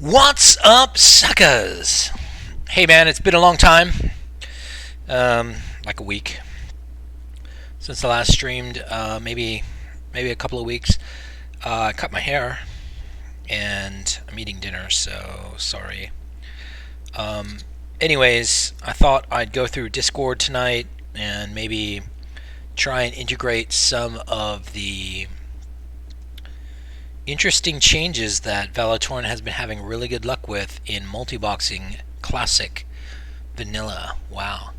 What's up, suckers? Hey man, it's been a long time, like a week since the last streamed. Maybe a couple of weeks. I cut my hair, and I'm eating dinner, so sorry. Anyways, I thought I'd go through Discord tonight and maybe try and integrate some of the interesting changes that Valatorin has been having really good luck with in multi-boxing classic vanilla. Wow.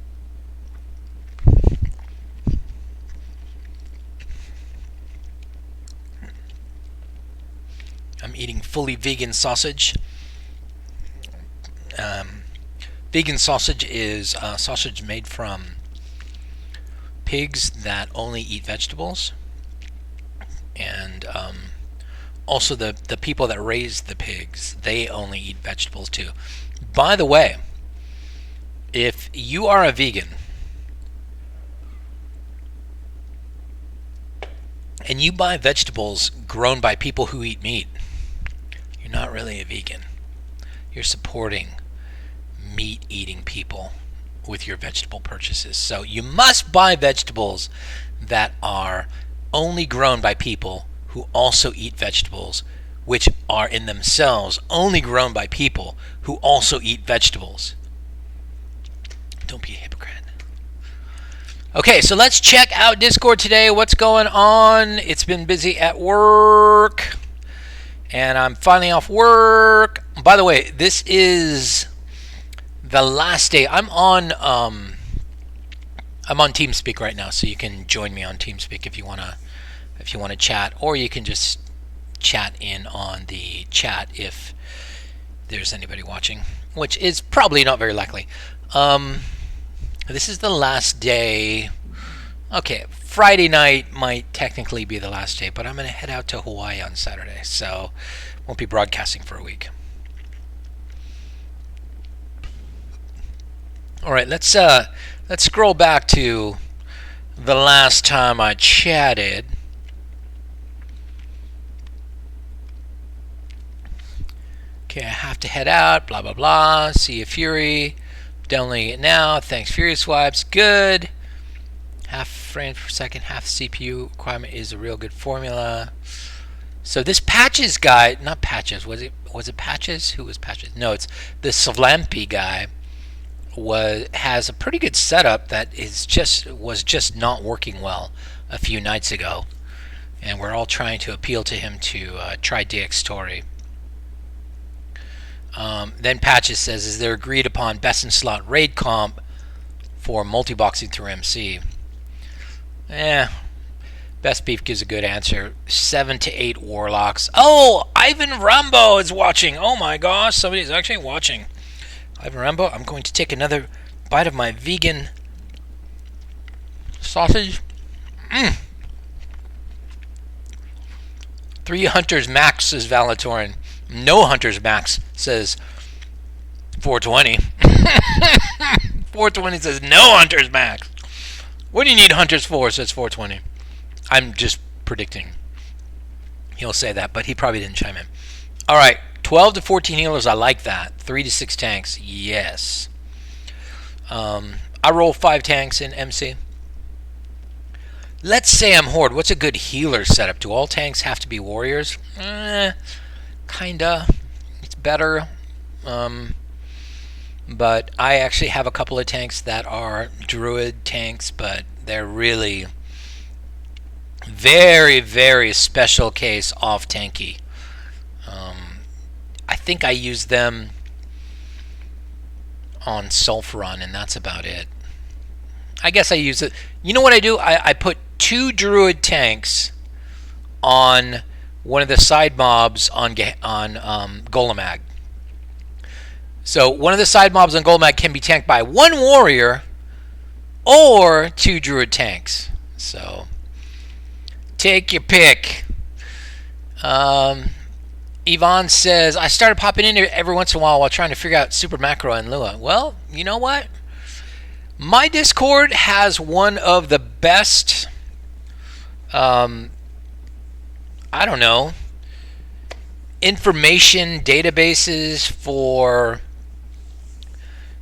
I'm eating fully vegan sausage. Vegan sausage is sausage made from pigs that only eat vegetables, and also the people that raise the pigs, they only eat vegetables too. By the way, if you are a vegan and you buy vegetables grown by people who eat meat, you're not really a vegan. You're supporting meat-eating people with your vegetable purchases. So you must buy vegetables that are only grown by people who also eat vegetables, which are in themselves only grown by people who also eat vegetables. Don't be a hypocrite. Okay, so let's check out Discord today. What's going on? It's been busy at work, and I'm finally off work. By the way, this is the last day. I'm on TeamSpeak right now, so you can join me on TeamSpeak if you wanna chat, or you can just chat in on the chat if there's anybody watching, which is probably not very likely. This is the last day. Okay, Friday night might technically be the last day, but I'm gonna head out to Hawaii on Saturday, so won't be broadcasting for a week. All right, let's scroll back to the last time I chatted. Okay, I have to head out, blah, blah, blah. See you, Fury. Downloading it now. Thanks, Fury Swipes. Good. Half frame per second, half CPU requirement is a real good formula. So this Patches guy, not Patches, was it Patches? Who was Patches? No, it's the Slavampi guy. Has a pretty good setup that was just not working well a few nights ago, and we're all trying to appeal to him to try DX Story. Then Patches says, is there agreed upon best in slot raid comp for multi-boxing through MC? Best Beef gives a good answer. 7 to 8 Warlocks. Oh, Ivan Rambo is watching. Oh my gosh, somebody's actually watching. Ivan Rambo, I'm going to take another bite of my vegan sausage. 3 Hunters Max, says Valatorin. No Hunters Max, says 420. 420 says no Hunters Max. What do you need Hunters for, says 420. I'm just predicting he'll say that, but he probably didn't chime in. All right, 12 to 14 healers, I like that. 3 to 6 tanks, yes. I roll 5 tanks in MC. Let's say I'm Horde. What's a good healer setup? Do all tanks have to be warriors? Kinda. It's better. But I actually have a couple of tanks that are druid tanks, but they're really very, very special case off tanky. I think I use them on Sulfuron, and that's about it. I guess I use it. You know what I do? I put 2 druid tanks on one of the side mobs on Golemag. So one of the side mobs on Golemag can be tanked by 1 warrior or 2 druid tanks. So take your pick. Yvonne says, I started popping in every once in a while trying to figure out Super Macro and LUA. Well, you know what? My Discord has one of the best, I don't know, information databases for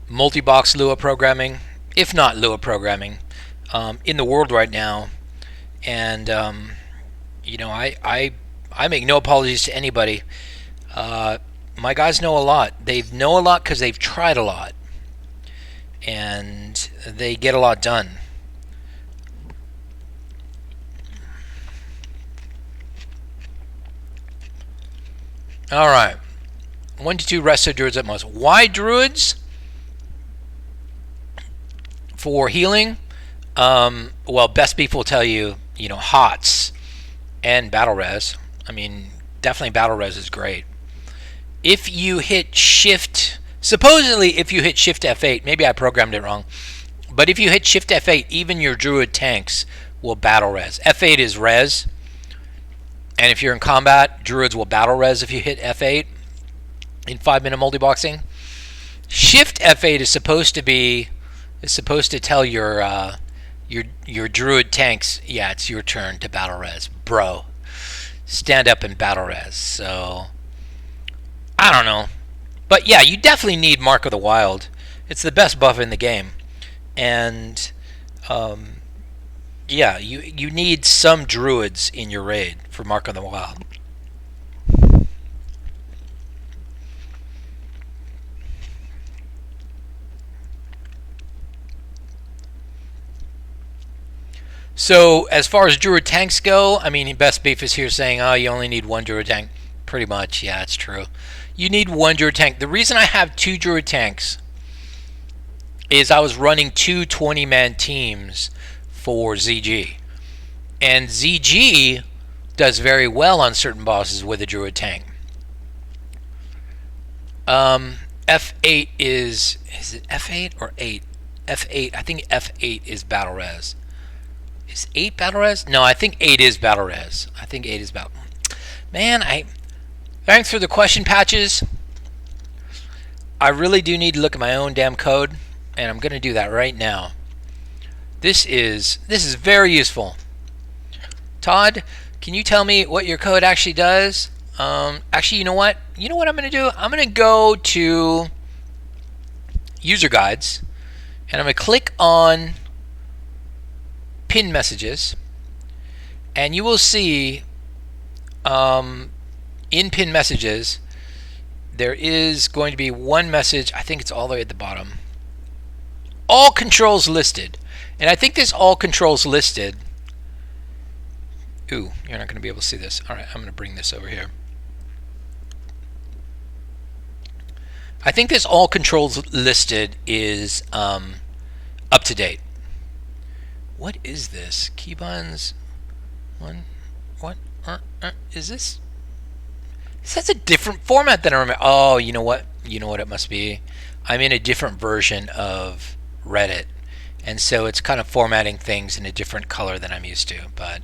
multi-box LUA programming, if not LUA programming, in the world right now. And you know, I make no apologies to anybody. My guys know a lot. They know a lot because they've tried a lot, and they get a lot done. All right, 1 to 2 resto druids at most. Why druids? For healing, well, best beef will tell you, you know, HOTS and battle res. I mean, definitely battle res is great. If you hit shift, supposedly if you hit shift F8, maybe I programmed it wrong, but if you hit shift F8, even your druid tanks will battle res. F8 is res, and if you're in combat, druids will battle res if you hit F8 in 5-minute multi-boxing. Shift F8 is supposed to tell your druid tanks, yeah, it's your turn to battle res, bro. Stand up and battle res. So I don't know, but yeah, you definitely need Mark of the Wild. It's the best buff in the game, and yeah, you need some druids in your raid for Mark of the Wild. So as far as druid tanks go, I mean, best beef is here saying, oh, you only need 1 druid tank. Pretty much, yeah, it's true. You need 1 druid tank. The reason I have 2 druid tanks is I was running 2 20-man teams for ZG, and ZG does very well on certain bosses with a druid tank. F8 is it F8 or 8? F8, I think F8 is battle res. Is 8 battle res? No, I think 8 is battle res. I think 8 is battle. Man, thanks for the question, Patches. I really do need to look at my own damn code, and I'm going to do that right now. This is very useful. Todd, can you tell me what your code actually does? Actually, you know what? You know what I'm going to do? I'm going to go to user guides, and I'm going to click on pin messages, and you will see in pin messages there is going to be one message. I think it's all the way at the bottom. All controls listed, and I think this all controls listed. Ooh, you're not going to be able to see this. All right, I'm going to bring this over here. I think this all controls listed is up to date. What is this? Keybinds one. What is this? That's a different format than I remember. Oh, you know what? You know what it must be? I'm in a different version of Reddit, and so it's kind of formatting things in a different color than I'm used to. But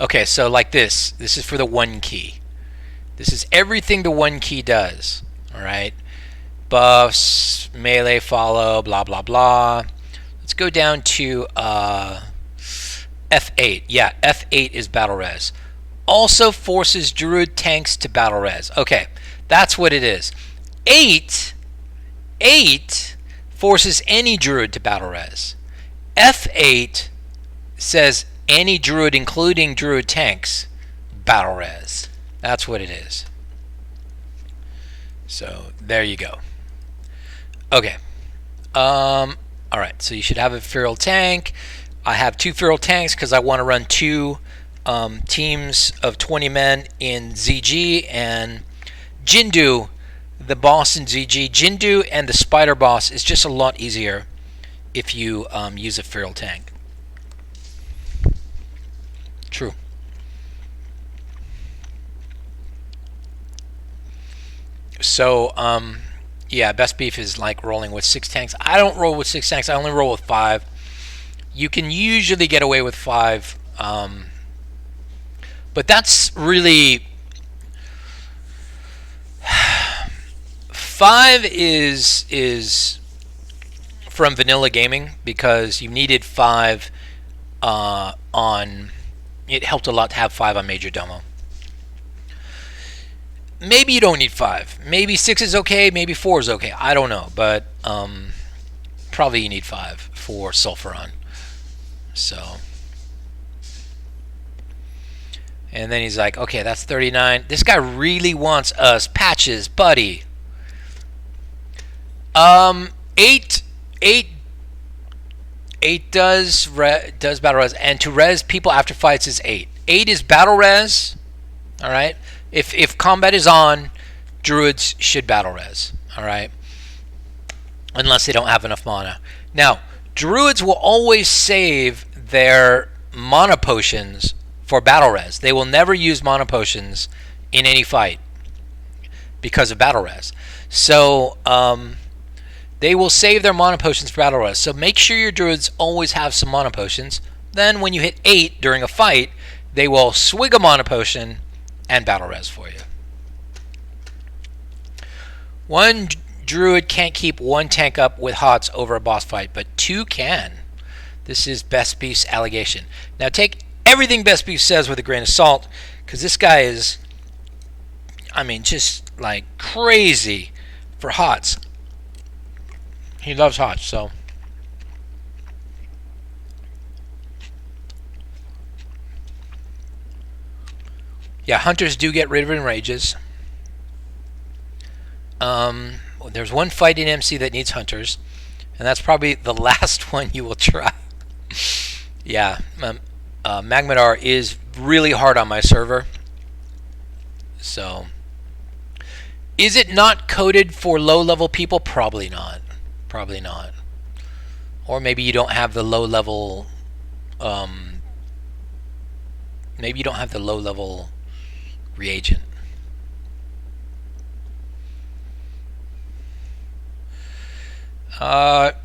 okay, so like this. This is for the 1 key. This is everything the 1 key does. All right, buffs, melee, follow, blah blah blah. Let's go down to F8. Yeah, F8 is battle res. Also forces druid tanks to battle res. Okay, that's what it is. 8 forces any druid to battle res. F8 says any druid, including druid tanks, battle res. That's what it is. So there you go. Okay. Alright, so you should have a feral tank. I have 2 feral tanks because I want to run 2 teams of 20 men in ZG, and Jindu, the boss in ZG. Jindu and the spider boss is just a lot easier if you use a feral tank. True. So, yeah, best beef is like rolling with 6 tanks. I don't roll with 6 tanks. I only roll with 5. You can usually get away with 5, but that's really 5 is from vanilla gaming because you needed 5 on. It helped a lot to have 5 on Major Domo. maybe you don't need 5. Maybe 6 is okay. Maybe 4 is okay. I don't know, but probably you need 5 for Sulfuron. So, and then he's like, okay, that's 39. This guy really wants us patches, buddy. 8 does battle res, and to res people after fights is 8. 8 is battle res. All right. If combat is on, druids should battle res. All right. Unless they don't have enough mana. Now, druids will always save their mana potions for battle res. They will never use mana potions in any fight because of battle res. So they will save their mana potions for battle res. So make sure your druids always have some mana potions. Then when you hit 8 during a fight, they will swig a mana potion and battle res for you. One druid can't keep one tank up with HOTS over a boss fight, but 2 can. This is Best Beef's allegation. Now take everything Best Beef says with a grain of salt, because this guy is, I mean, just like crazy for HOTS. He loves HOTS, so. Yeah, hunters do get rid of enrages. There's one fight in MC that needs hunters, and that's probably the last one you will try. Yeah, Magmadar is really hard on my server. So, is it not coded for low-level people? Probably not. Probably not. Or maybe you don't have the low-level. Maybe you don't have the low-level reagent.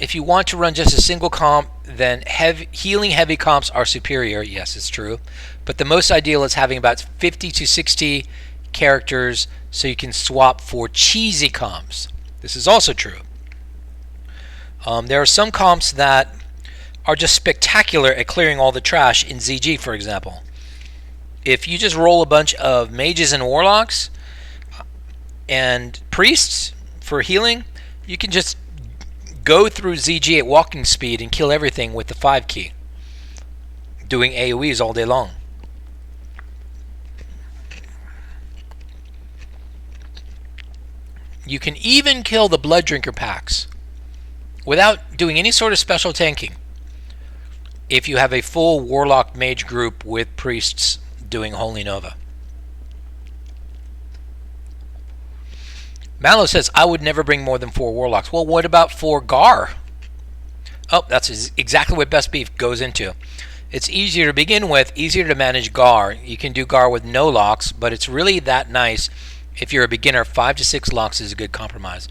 If you want to run just a single comp, then healing heavy comps are superior. Yes, it's true. But the most ideal is having about 50 to 60 characters so you can swap for cheesy comps. This is also true. There are some comps that are just spectacular at clearing all the trash in ZG, for example. If you just roll a bunch of mages and warlocks and priests for healing, you can just go through ZG at walking speed and kill everything with the 5 key, doing AoEs all day long. You can even kill the Blood Drinker packs without doing any sort of special tanking if you have a full warlock mage group with priests doing Holy Nova. Mallow says, I would never bring more than 4 warlocks. Well, what about 4 Gar? Oh, that's exactly what Best Beef goes into. It's easier to begin with, easier to manage Gar. You can do Gar with no locks, but it's really that nice if you're a beginner. 5 to 6 locks is a good compromise.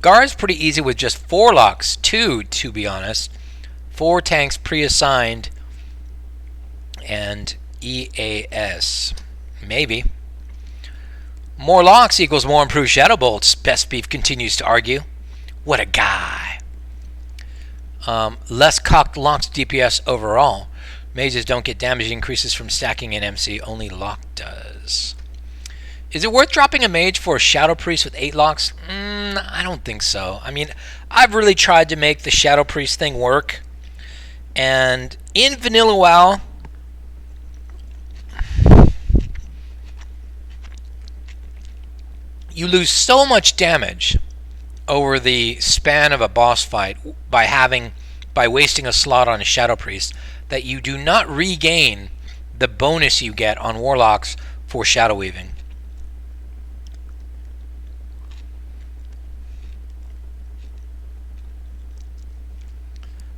Gar is pretty easy with just 4 locks, 2 to be honest. 4 tanks pre-assigned and EAS. Maybe. More locks equals more improved Shadow Bolts, Best Beef continues to argue. What a guy. Less cocked locks DPS overall. Mages don't get damage increases from stacking in MC, only lock does. Is it worth dropping a mage for a Shadow Priest with 8 locks? I don't think so. I mean, I've really tried to make the Shadow Priest thing work. And in Vanilla WoW, you lose so much damage over the span of a boss fight by wasting a slot on a Shadow Priest that you do not regain the bonus you get on Warlocks for Shadow Weaving.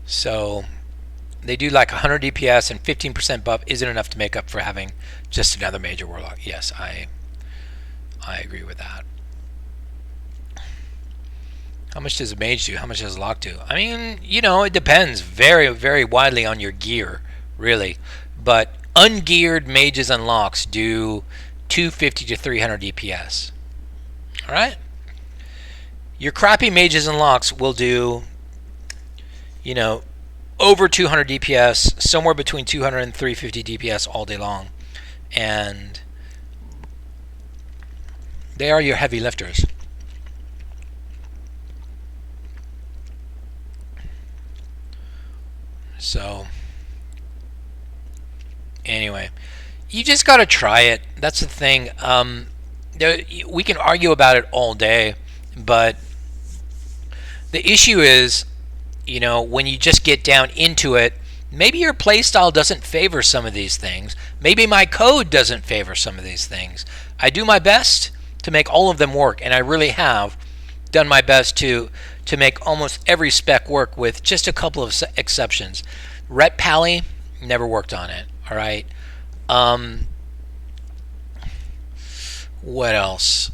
So they do like 100 DPS and 15% buff isn't enough to make up for having just another major Warlock. Yes, I agree with that. How much does a mage do? How much does a lock do? I mean, you know, it depends very, very widely on your gear, really. But ungeared mages and locks do 250 to 300 DPS. All right? Your crappy mages and locks will do, you know, over 200 DPS, somewhere between 200 and 350 DPS all day long. And They are your heavy lifters. So, anyway, you just got to try it. That's the thing. We can argue about it all day, but the issue is, you know, when you just get down into it, maybe your playstyle doesn't favor some of these things. Maybe my code doesn't favor some of these things. I do my best to make all of them work, and I really have done my best to make almost every spec work, with just a couple of exceptions. Ret Pally, never worked on it. All right. What else?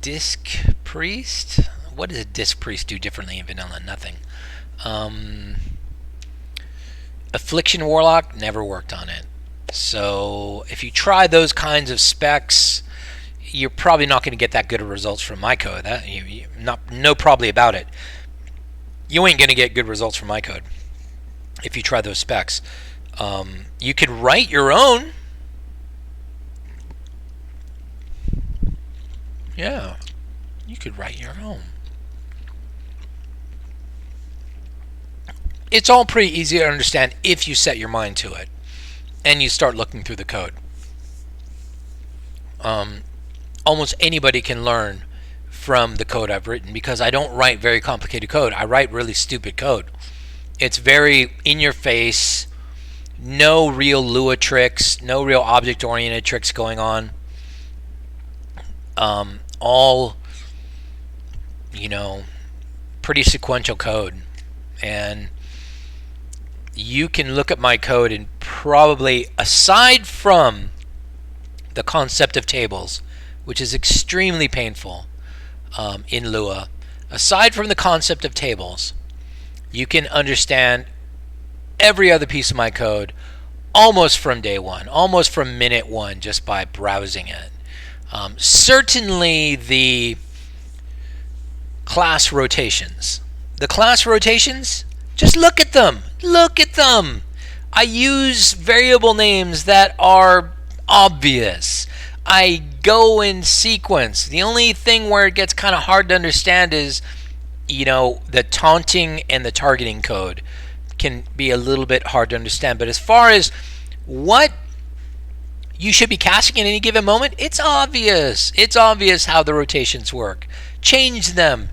Disc Priest? What does a Disc Priest do differently in vanilla? Nothing. Affliction Warlock, never worked on it. So if you try those kinds of specs, you're probably not going to get that good of results from my code. No probably about it. You ain't going to get good results from my code if you try those specs. You can write your own. Yeah, you could write your own. It's all pretty easy to understand if you set your mind to it and you start looking through the code. Almost anybody can learn from the code I've written, because I don't write very complicated code. I write really stupid code. It's very in your face, no real Lua tricks, no real object-oriented tricks going on. All, you know, pretty sequential code. And you can look at my code and probably, aside from the concept of tables, which is extremely painful in Lua, aside from the concept of tables, you can understand every other piece of my code almost from day one, almost from minute one, just by browsing it. Certainly the class rotations. The class rotations, just look at them. Look at them. I use variable names that are obvious. I go in sequence. The only thing where it gets kind of hard to understand is, you know, the taunting and the targeting code can be a little bit hard to understand. But as far as what you should be casting in any given moment, it's obvious. It's obvious how the rotations work. Change them,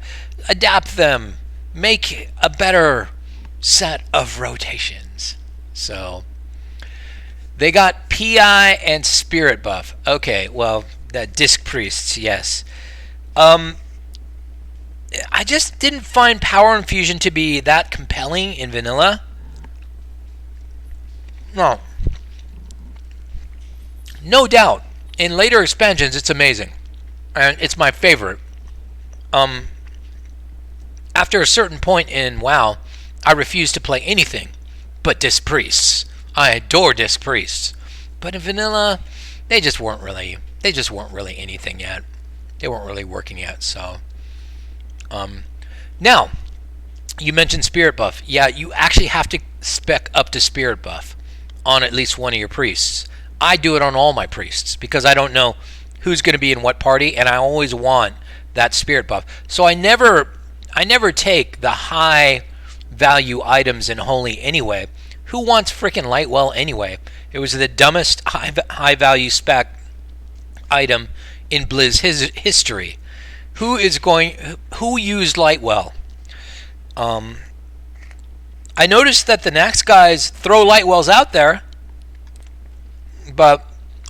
adapt them, make a better set of rotations. So they got PI and Spirit buff. Okay, well, that Disc Priests, yes. I just didn't find Power Infusion to be that compelling in vanilla. No doubt, in later expansions, it's amazing, and it's my favorite. After a certain point in WoW, I refused to play anything but Disc Priests. I adore Disc Priests, but in vanilla, they just weren't really anything yet. They weren't really working yet. So, now you mentioned Spirit buff. Yeah, you actually have to spec up to Spirit buff on at least one of your priests. I do it on all my priests because I don't know who's going to be in what party, and I always want that Spirit buff. So I never take the high value items in Holy anyway. Who wants freaking Lightwell anyway? It was the dumbest high value spec item in Blizz history. Who used Lightwell? I noticed that the next guys throw Lightwells out there, but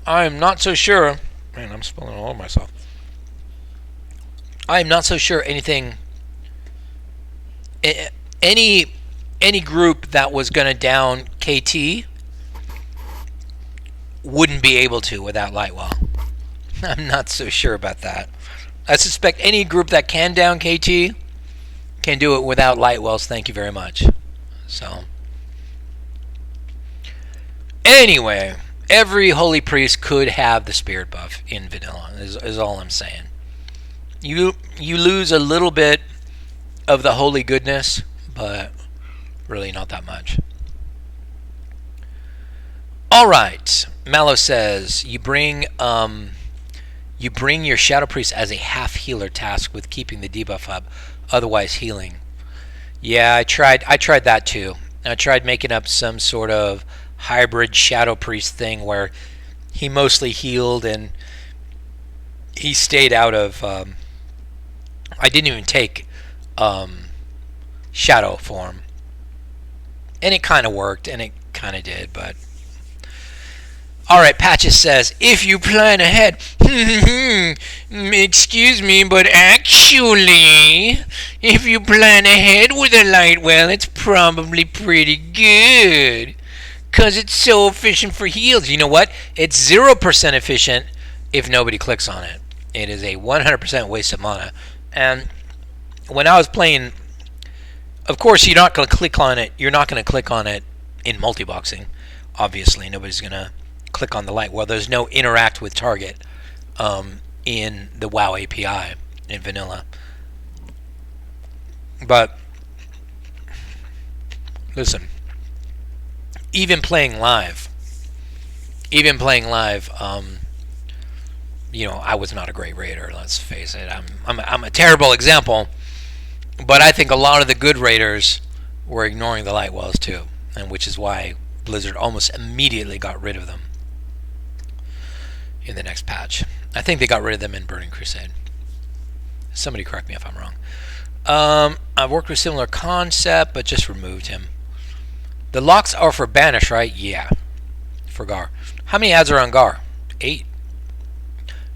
I'm not so sure. Man, I'm spilling all over myself. I'm not so sure any group that was going to down KT wouldn't be able to without Lightwell. I'm not so sure about that. I suspect any group that can down KT can do it without Lightwells. Thank you very much. So, anyway, every Holy Priest could have the Spirit buff in vanilla, is all I'm saying. You lose a little bit of the holy goodness, but really not that much. All right. Mallow says you bring your Shadow Priest as a half healer task with keeping the debuff up, otherwise healing. Yeah, I tried that too. I tried making up some sort of hybrid Shadow Priest thing where he mostly healed and he stayed out of. I didn't even take Shadow form, and it kind of worked, and it kind of did, but. Alright, Patches says, if you plan ahead, excuse me, but actually, if you plan ahead with a light well, it's probably pretty good. Because it's so efficient for heals. You know what? It's 0% efficient if nobody clicks on it. It is a 100% waste of mana. And when I was playing, of course, you're not going to click on it. You're not going to click on it in multi-boxing. Obviously, nobody's going to click on the light. Well, there's no interact with target in the WoW API in vanilla. But listen, even playing live, you know, I was not a great raider. Let's face it. I'm a terrible example, but I think a lot of the good raiders were ignoring the light wells too, and which is why Blizzard almost immediately got rid of them in the next patch. I think they got rid of them in Burning Crusade. Somebody correct me if I'm wrong. I've worked with similar concept, but just removed him. The locks are for Banish, right? Yeah. For Gar. How many ads are on Gar? 8.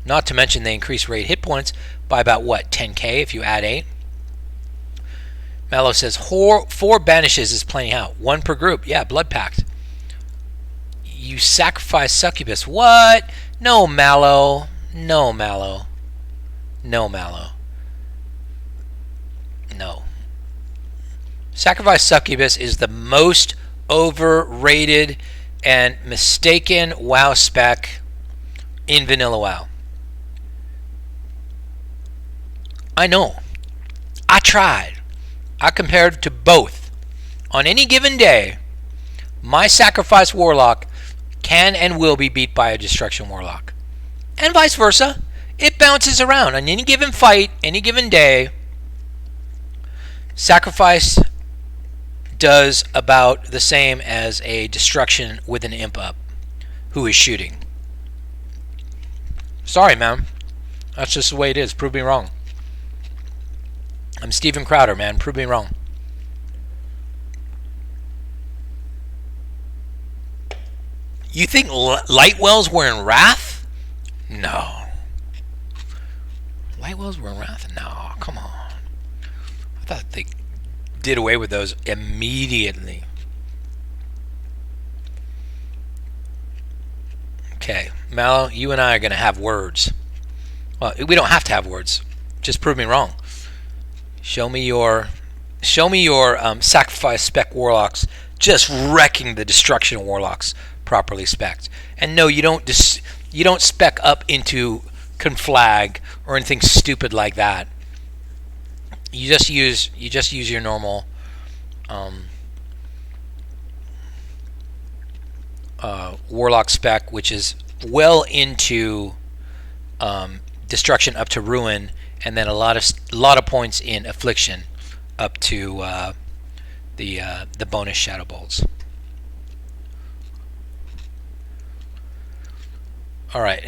Not to mention they increase raid hit points by about, what, 10k if you add 8? Mallow says 4 Banishes is playing out. 1 per group. Yeah, Blood Pact. You sacrifice Succubus. What? No, Mallow. No, Mallow. No, Mallow. No. Sacrifice Succubus is the most overrated and mistaken WoW spec in vanilla WoW. I know. I tried. I compared to both. On any given day, my Sacrifice Warlock can and will be beat by a Destruction Warlock. And vice versa. It bounces around. On any given fight, any given day, Sacrifice does about the same as a Destruction with an imp up who is shooting. Sorry, man. That's just the way it is. Prove me wrong. I'm Steven Crowder, man. Prove me wrong. You think Lightwells were in Wrath? No. Lightwells were in Wrath? No, come on. I thought they did away with those immediately. Okay, Mallow, you and I are going to have words. Well, we don't have to have words. Just prove me wrong. Show me your Sacrifice spec Warlocks just wrecking the Destruction Warlocks properly spec'd. And no, you don't spec up into Conflag or anything stupid like that. You just use your normal Warlock spec, which is well into Destruction up to Ruin, and then a lot of points in Affliction up to the bonus Shadow Bolts. All right,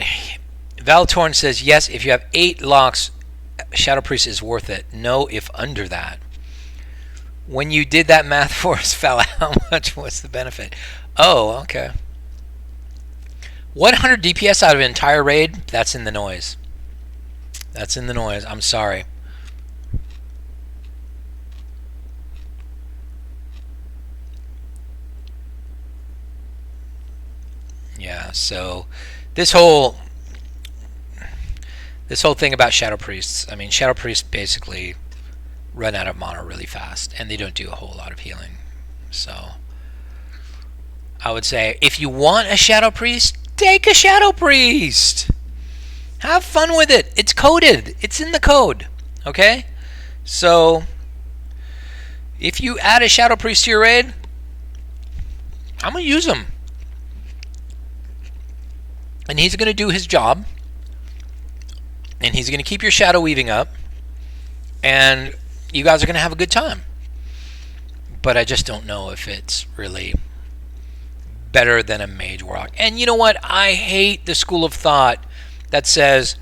Valtorn says yes. If you have 8 locks, Shadow Priest is worth it. No, if under that. When you did that math for us, fella, how much was the benefit? Oh, okay. 100 DPS out of an entire raid? That's in the noise. That's in the noise. I'm sorry. Yeah, so this whole thing about Shadow Priests, I mean, Shadow Priests basically run out of mana really fast, and they don't do a whole lot of healing. So I would say, if you want a Shadow Priest, take a Shadow Priest. Have fun with it. It's coded. It's in the code. Okay? So if you add a Shadow Priest to your raid, I'm going to use them. and he's going to do his job, and he's going to keep your shadow weaving up, and you guys are going to have a good time. But I just don't know if it's really better than a mage warlock. And you know what? I hate the school of thought that says,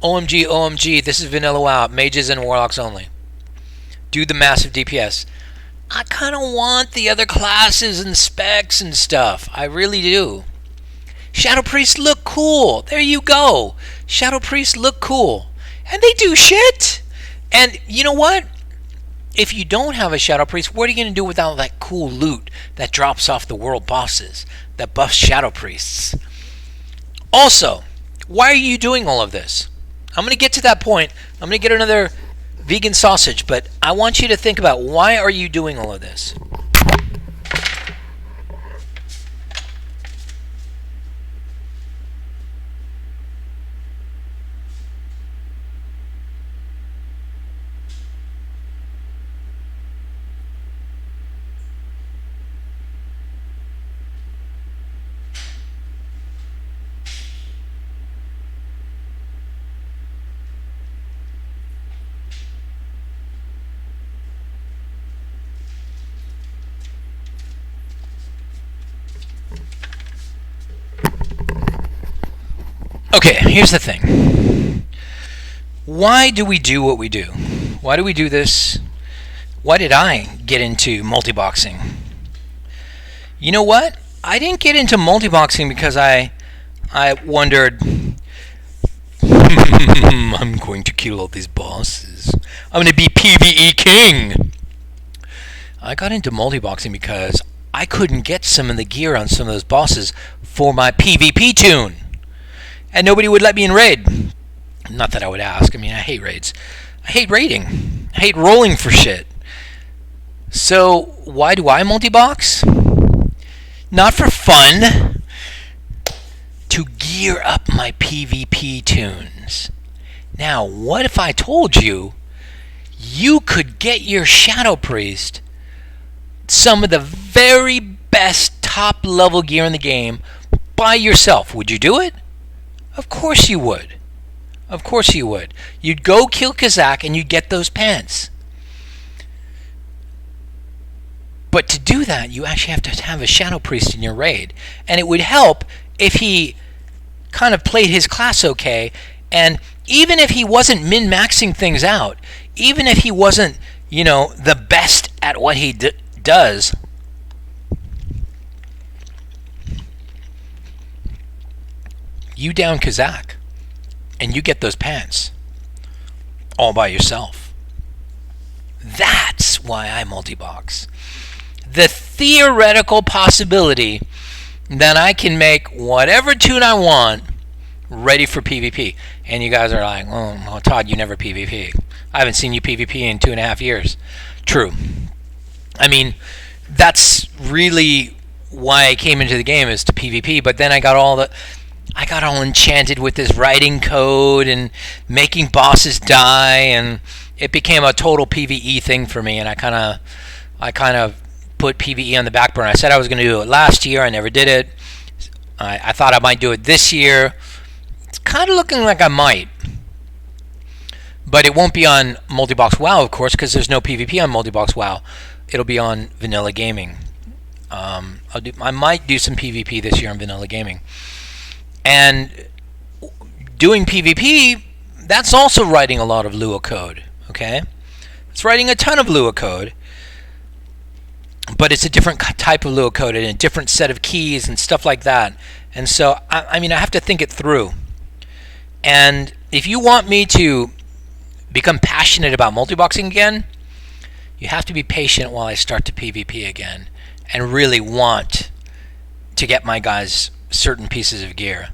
OMG, OMG, this is vanilla WoW, mages and warlocks only. Do the massive DPS. I kind of want the other classes and specs and stuff. I really do. Shadow Priests look cool. There you go. Shadow Priests look cool. And they do shit. And you know what? If you don't have a Shadow Priest, what are you going to do without that cool loot that drops off the world bosses that buffs Shadow Priests? Also, why are you doing all of this? I'm going to get to that point. I'm going to get another vegan sausage, but I want you to think about, why are you doing all of this? Okay, here's the thing. Why do we do what we do? Why do we do this? Why did I get into multi-boxing? You know what? I didn't get into multi-boxing because I wondered, I'm going to kill all these bosses. I'm going to be PvE king. I got into multi-boxing because I couldn't get some of the gear on some of those bosses for my PvP tune. And nobody would let me in raid. Not that I would ask. I mean, I hate raids. I hate raiding. I hate rolling for shit. So why do I multi-box? Not for fun. To gear up my PvP tunes. Now, what if I told you you could get your Shadow Priest some of the very best top level gear in the game by yourself? Would you do it? Of course you would. Of course you would. You'd go kill Kazak and you'd get those pants. But to do that, you actually have to have a Shadow Priest in your raid. And it would help if he kind of played his class okay. And even if he wasn't min-maxing things out, even if he wasn't, you know, the best at what he does, you down Kazak, and you get those pants all by yourself. That's why I multi-box. The theoretical possibility that I can make whatever tune I want ready for PvP. And you guys are like, oh, Todd, you never PvP. I haven't seen you PvP in 2.5 years. True. I mean, that's really why I came into the game, is to PvP, but then I got all enchanted with this writing code and making bosses die, and it became a total PvE thing for me, and I kind of put PvE on the back burner. I said I was going to do it last year. I never did it. I thought I might do it this year. It's kind of looking like I might. But it won't be on Multibox WoW, of course, because there's no PvP on Multibox WoW. It'll be on Vanilla Gaming. I might do some PvP this year on Vanilla Gaming. And doing PvP, that's also writing a lot of LUA code, okay? It's writing a ton of LUA code, but it's a different type of LUA code and a different set of keys and stuff like that. And so, I mean, I have to think it through. And if you want me to become passionate about multiboxing again, you have to be patient while I start to PvP again and really want to get my guys certain pieces of gear.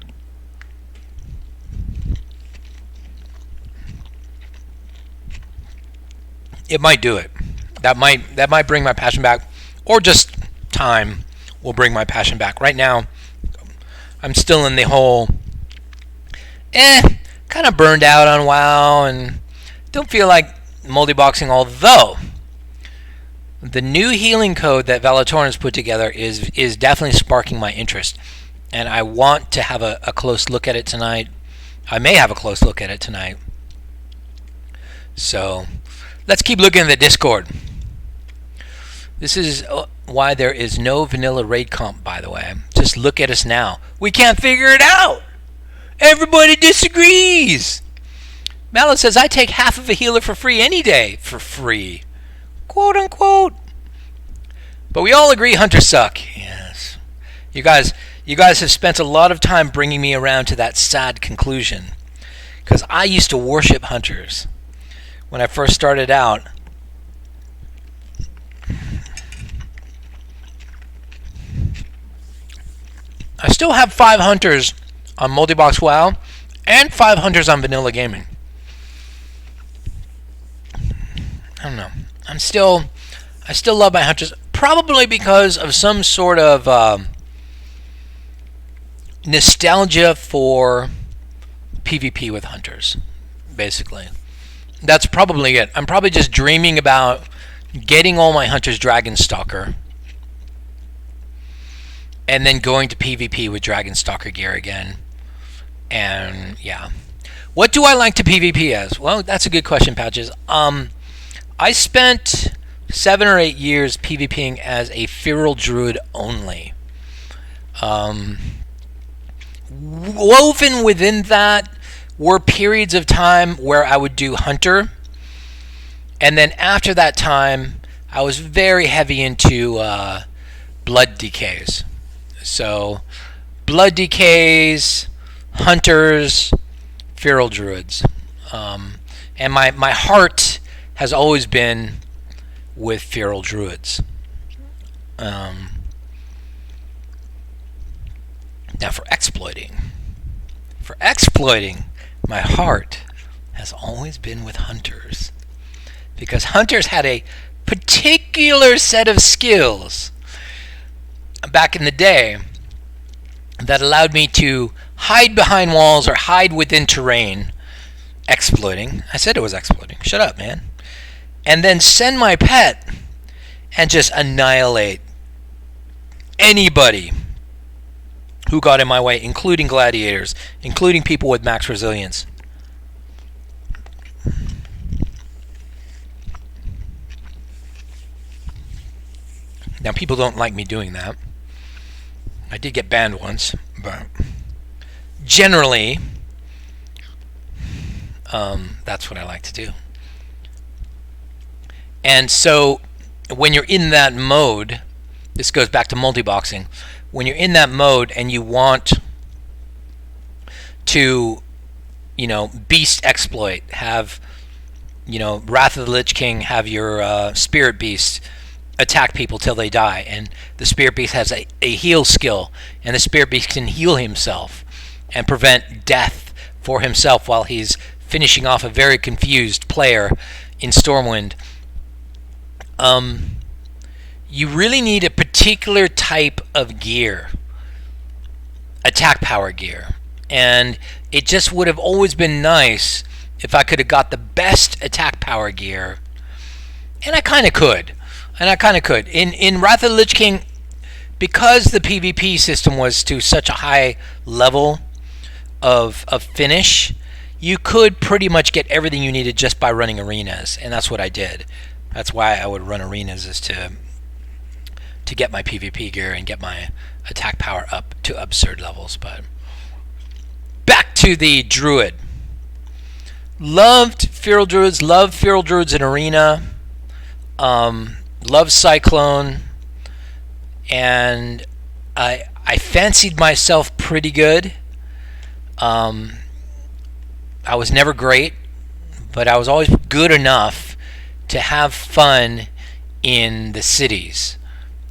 It might do it. That might bring my passion back, or just time will bring my passion back. Right now, I'm still in the whole kind of burned out on WoW and don't feel like multiboxing, although the new healing code that Valatorn has put together is definitely sparking my interest. and I want to have a close look at it tonight. I may have a close look at it tonight. So let's keep looking at the Discord. This is why there is no vanilla raid comp, by the way. Just look at us now. We can't figure it out. Everybody disagrees. Mallow says, I take half of a healer for free any day. For free. Quote unquote. But we all agree hunters suck. Yes. You guys have spent a lot of time bringing me around to that sad conclusion. Because I used to worship hunters. When I first started out, I still have 5 hunters on Multibox WoW and 5 hunters on Vanilla Gaming. I don't know. I still love my hunters, probably because of some sort of nostalgia for PvP with hunters, basically. That's probably it. I'm probably just dreaming about getting all my hunters Dragonstalker and then going to PvP with Dragonstalker gear again. And yeah. What do I like to PvP as? Well, that's a good question, Patches. I spent 7 or 8 years PvPing as a Feral Druid only. Woven within that were periods of time where I would do Hunter, and then after that time I was very heavy into Blood Decays. So Blood Decays, Hunters, Feral Druids, and my heart has always been with Feral Druids. Now for exploiting, my heart has always been with hunters, because hunters had a particular set of skills back in the day that allowed me to hide behind walls or hide within terrain, exploiting. I said it was exploiting. Shut up, man. And then send my pet and just annihilate anybody who got in my way, including gladiators, including people with max resilience. Now, people don't like me doing that. I did get banned once, but generally, that's what I like to do. And so, when you're in that mode, this goes back to multi-boxing. When you're in that mode and you want to, beast exploit, have, Wrath of the Lich King, have your Spirit Beast attack people till they die, and the Spirit Beast has a heal skill, and the Spirit Beast can heal himself and prevent death for himself while he's finishing off a very confused player in Stormwind. You really need a particular type of gear, attack power gear, and it just would have always been nice if I could have got the best attack power gear, and I kind of could. In Wrath of the Lich King, because the PvP system was to such a high level of finish, you could pretty much get everything you needed just by running arenas, and that's what I did. That's why I would run arenas, is to get my PvP gear and get my attack power up to absurd levels. But back to the Druid. Loved Feral Druids, loved Feral Druids in Arena, loved Cyclone, and I fancied myself pretty good. I was never great, but I was always good enough to have fun in the cities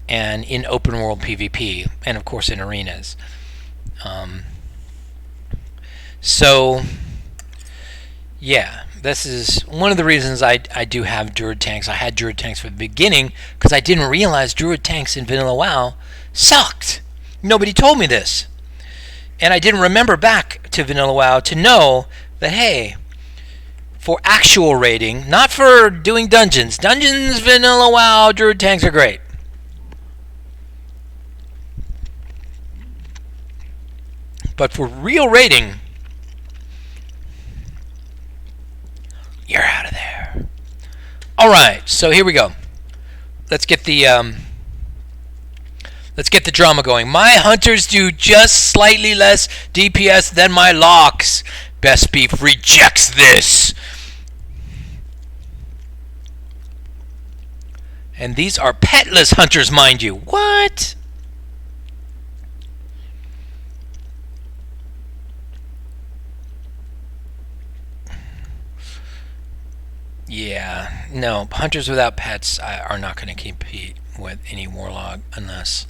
and in open world PvP, and of course in arenas. So yeah, this is one of the reasons I do have Druid tanks. I had Druid tanks from the beginning because I didn't realize Druid tanks in Vanilla WoW sucked. Nobody told me this, and I didn't remember back to Vanilla WoW to know that, hey, for actual raiding, not for doing dungeons. Dungeons, Vanilla WoW, Druid tanks are great. But for real raiding, you're out of there. All right, so here we go. Let's get the drama going. My hunters do just slightly less DPS than my locks. Best Beef rejects this. And these are petless hunters, mind you. What? Yeah, no, hunters without pets are not going to compete with any warlock unless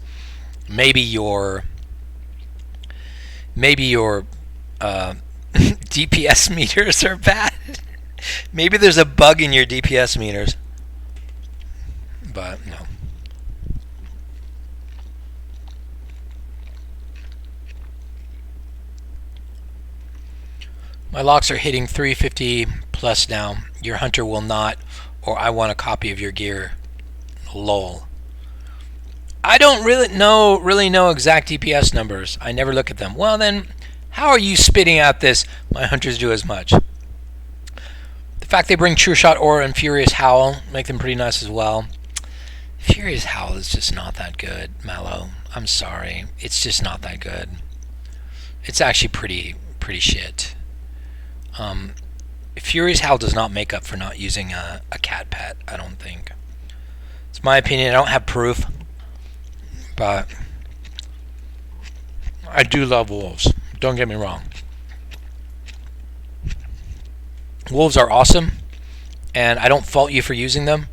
maybe your DPS meters are bad. Maybe there's a bug in your DPS meters, but no. My locks are hitting 350 plus now. Your hunter will not, or I want a copy of your gear. Lol. I don't really know exact DPS numbers. I never look at them. Well then, how are you spitting out this? My hunters do as much. The fact they bring True Shot Aura and Furious Howl make them pretty nice as well. Furious Howl is just not that good, Mallow. I'm sorry. It's just not that good. It's actually pretty shit. Furious Howl does not make up for not using a cat pet, I don't think. It's my opinion. I don't have proof, but I do love wolves. Don't get me wrong. Wolves are awesome, and I don't fault you for using them,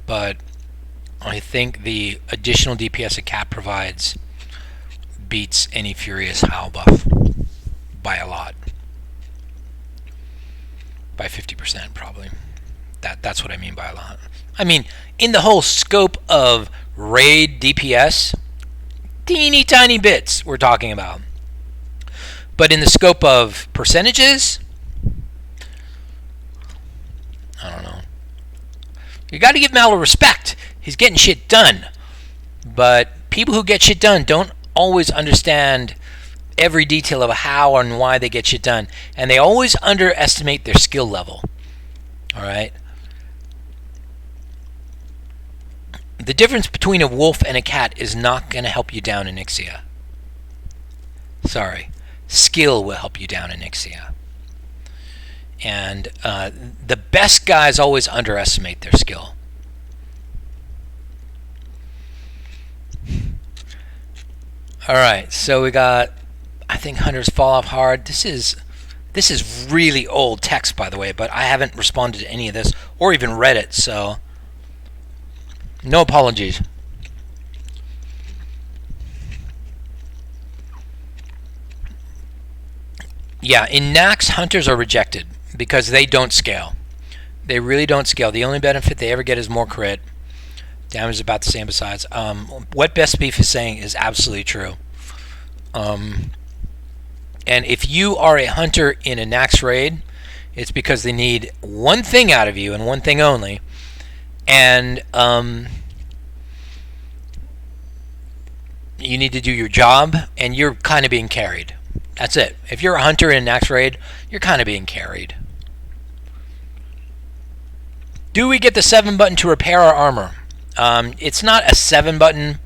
but I think the additional DPS a cat provides beats any Furious Howl buff by a lot. By 50% probably. That's what I mean by a lot. I mean, in the whole scope of raid DPS, teeny tiny bits we're talking about. But in the scope of percentages, I don't know. You got to give Mallow respect. He's getting shit done. But people who get shit done don't always understand every detail of how and why they get shit done, and they always underestimate their skill level. Alright? The difference between a wolf and a cat is not going to help you down in Ixia. Sorry. Skill will help you down in Ixia. And the best guys always underestimate their skill. Alright, so we got, I think hunters fall off hard. This is really old text, by the way, but I haven't responded to any of this or even read it, so no apologies. Yeah, in Nax, hunters are rejected because they don't scale. They really don't scale. The only benefit they ever get is more crit. Damage is about the same besides. What Best Beef is saying is absolutely true. And if you are a hunter in a Nax raid, it's because they need one thing out of you and one thing only. And you need to do your job, and you're kind of being carried. That's it. If you're a hunter in a Nax raid, you're kind of being carried. Do we get the 7 button to repair our armor? It's not a 7 button.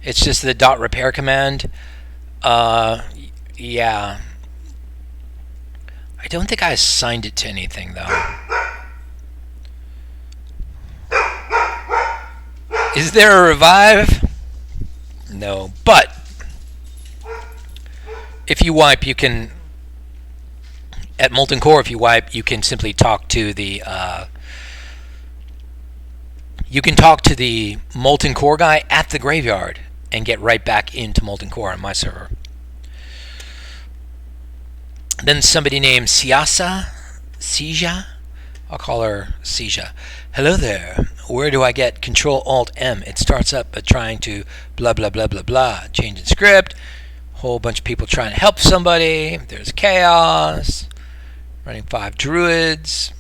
It's just the dot repair command. Yeah. I don't think I assigned it to anything, though. Is there a revive? No. But if you wipe, you can... At Molten Core, if you wipe, you can simply talk to the... you can talk to the Molten Core guy at the graveyard and get right back into Molten Core on my server. Then somebody named Sija, I'll call her Sija. Hello there. Where do I get Control-Alt-M? It starts up by trying to blah blah blah blah blah. Changing script. Whole bunch of people trying to help somebody. There's chaos. Running 5 druids.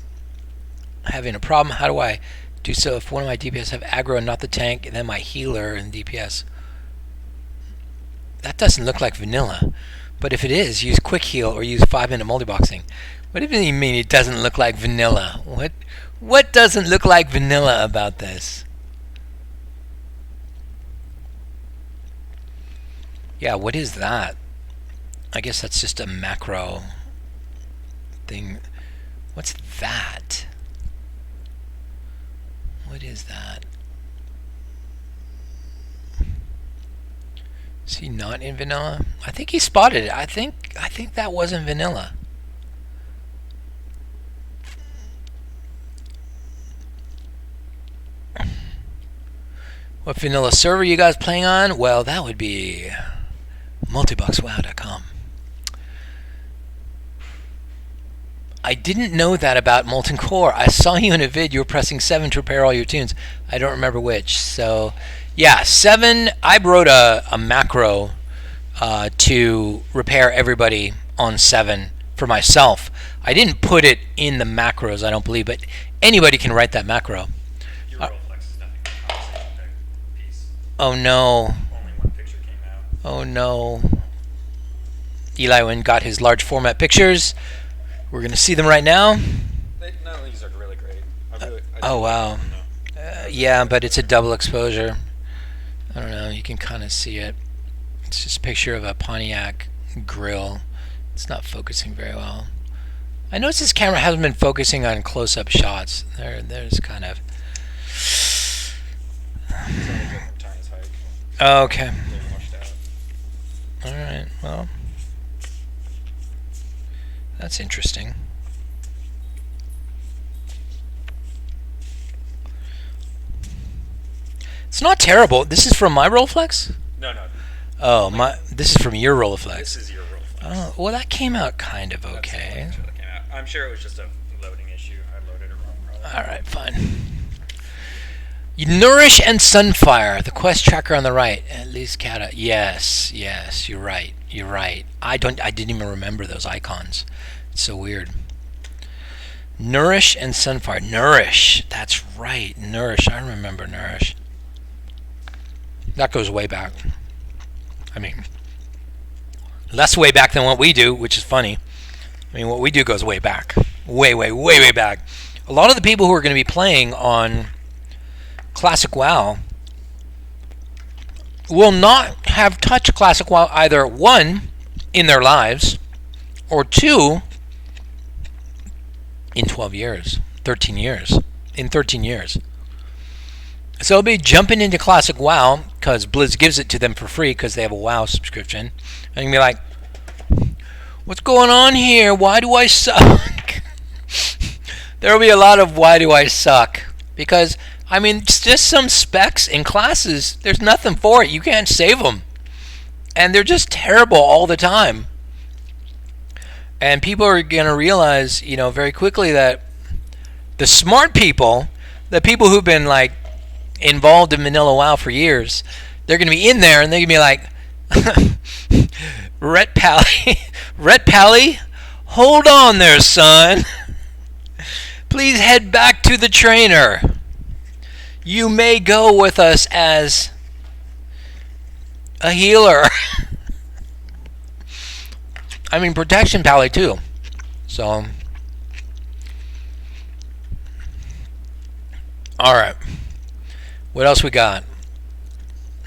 Having a problem. How do I do so if one of my DPS have aggro and not the tank, and then my healer and DPS? That doesn't look like vanilla. But if it is, use quick heal or use 5-minute multiboxing. What do you mean it doesn't look like vanilla? What doesn't look like vanilla about this? Yeah, what is that? I guess that's just a macro thing. What's that? What is that? Is he not in vanilla? I think he spotted it. I think that wasn't vanilla. What vanilla server you guys playing on? Well, that would be multiboxwow.com. I didn't know that about Molten Core. I saw you in a vid. You were pressing 7 to repair all your tunes. I don't remember which. So, yeah, 7. I wrote a macro to repair everybody on 7 for myself. I didn't put it in the macros, I don't believe, but anybody can write that macro. Your Rolleiflex is nothing. Obviously, the piece. Oh no. Only one picture came out. Oh no. Eli Wynn got his large format pictures. We're going to see them right now. None of these are really great. Oh, wow. Yeah, but it's a double exposure. I don't know. You can kind of see it. It's just a picture of a Pontiac grill. It's not focusing very well. I notice this camera hasn't been focusing on close-up shots. There's kind of... Oh, okay. All right. Well... That's interesting. It's not terrible. This is from my Rolleiflex? No. Oh, this is from your Rolleiflex. This is your Rolleiflex. Oh, well, that came out kind of okay. I'm sure it was just a loading issue. I loaded it wrong, probably. All right, fine. Nourish and Sunfire, the quest tracker on the right. At least Kata. Yes, you're right. I didn't even remember those icons. It's so weird. Nourish and Sunfire. Nourish. That's right. Nourish. I remember Nourish. That goes way back. I mean, less way back than what we do, which is funny. I mean, what we do goes way back. Way back. A lot of the people who are going to be playing on Classic WoW will not have touched Classic WoW either, 1, in their lives, or 2, in 12 years, 13 years, in 13 years. So they'll be jumping into Classic WoW because Blizz gives it to them for free because they have a WoW subscription. And you'll be like, what's going on here? Why do I suck? There will be a lot of why do I suck? Because, I mean, it's just some specs in classes. There's nothing for it. You can't save them. And they're just terrible all the time. And people are going to realize, very quickly that the smart people, the people who've been, like, involved in Vanilla WoW for years, they're going to be in there and they're going to be like, Rhett Pally, hold on there, son. Please head back to the trainer. You may go with us as a healer. I mean, protection Pally too. So, all right. What else we got?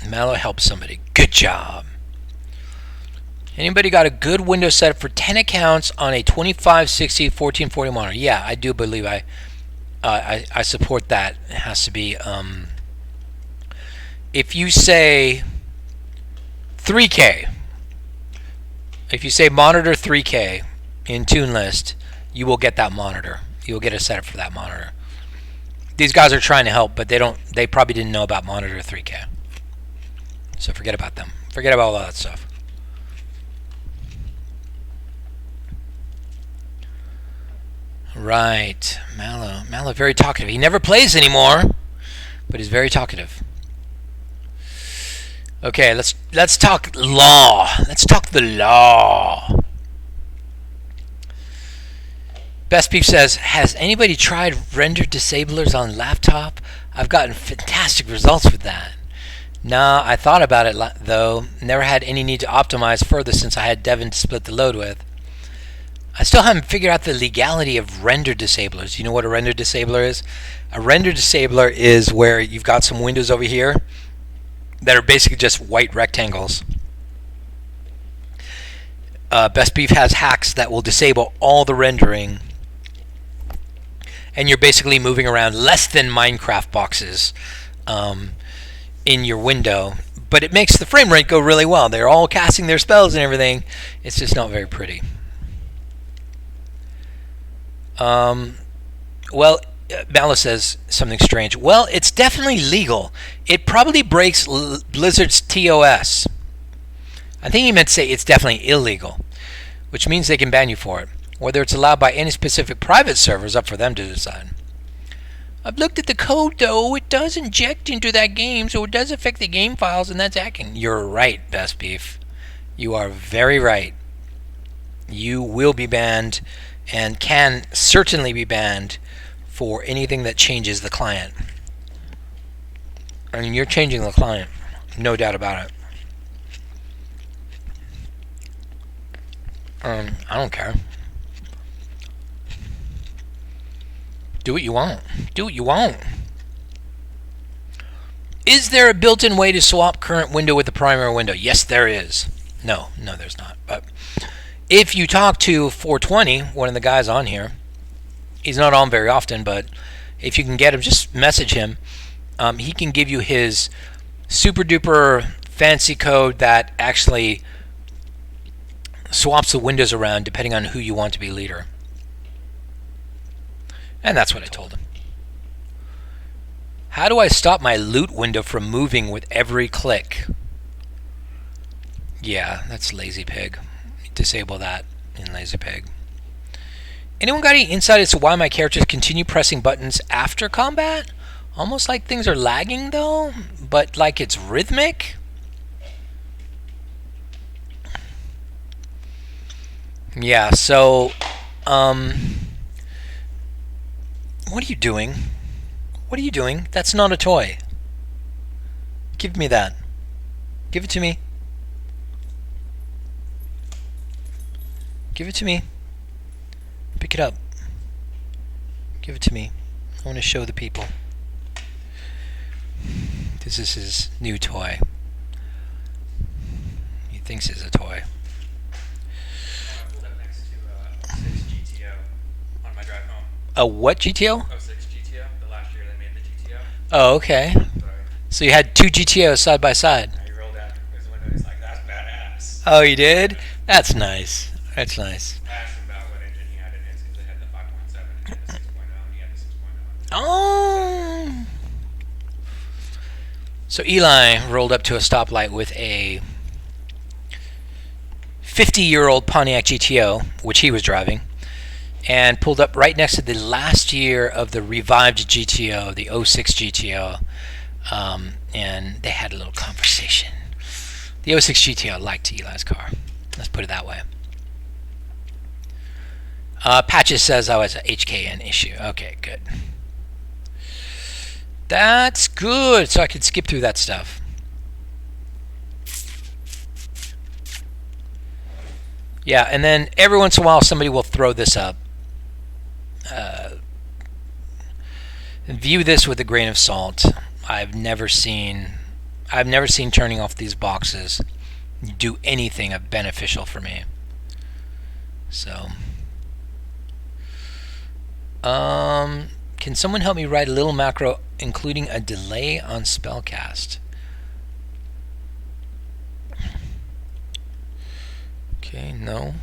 Mallow helps somebody. Good job. Anybody got a good Windows setup for 10 accounts on a 2560 1440 monitor? Yeah, I do believe I support that. It has to be. If you say 3K, if you say monitor 3K in Tune List, you will get that monitor. You will get a setup for that monitor. These guys are trying to help, but they probably didn't know about monitor 3K. So forget about them. Forget about all that stuff. Right. Mallow very talkative. He never plays anymore, but he's very talkative. Okay, let's talk law. Let's talk the law. Best Beef says, has anybody tried render disablers on laptop? I've gotten fantastic results with that. Nah, I thought about it though. Never had any need to optimize further since I had Devin to split the load with. I still haven't figured out the legality of render disablers. You know what a render disabler is? A render disabler is where you've got some windows over here that are basically just white rectangles. Best Beef has hacks that will disable all the rendering, and you're basically moving around less than Minecraft boxes in your window, but it makes the frame rate go really well. They're all casting their spells and everything. It's just not very pretty. Well, Malice says something strange. Well, it's definitely legal. It probably breaks Blizzard's TOS. I think he meant to say it's definitely illegal, which means they can ban you for it. Whether it's allowed by any specific private server is up for them to decide. I've looked at the code, though. It does inject into that game, so it does affect the game files, and that's hacking. You're right, Best Beef. You are very right. You will be banned, and can certainly be banned for anything that changes the client. I mean, you're changing the client, no doubt about it. I don't care. Do what you want. Do what you want. Is there a built-in way to swap current window with the primary window? Yes, there is. No, there's not. But if you talk to 420, one of the guys on here, he's not on very often, but if you can get him, just message him. He can give you his super-duper fancy code that actually swaps the windows around depending on who you want to be leader. And that's what I told him. How do I stop my loot window from moving with every click? Yeah, that's Lazy Pig. Disable that in Lazy Pig. Anyone got any insight as to why my characters continue pressing buttons after combat? Almost like things are lagging though, but like it's rhythmic? Yeah, so what are you doing? What are you doing? That's not a toy. Give me that. Give it to me. Give it to me. Pick it up. Give it to me. I want to show the people. This is his new toy. He thinks it's a toy. I pulled up next to 06 GTO on my drive home. A what GTO? 06 GTO, the last year they made the GTO. Oh, okay. Sorry. So you had two GTOs side by side. He rolled out his window. He's like, "That's badass." Oh, you did? That's nice. That's nice. I asked him about what engine he had in his because they had the 5.7 and he had the 6.0 and he had the 6.0. Oh. So Eli rolled up to a stoplight with a 50-year-old Pontiac GTO, which he was driving, and pulled up right next to the last year of the revived GTO, the 06 GTO, and they had a little conversation. The 06 GTO liked Eli's car. Let's put it that way. Patches says I was a HKN issue. Okay, good. That's good, so I could skip through that stuff. Yeah, and then every once in a while somebody will throw this up. View this with a grain of salt. I've never seen turning off these boxes do anything of beneficial for me. So, can someone help me write a little macro including a delay on spellcast? Okay, no.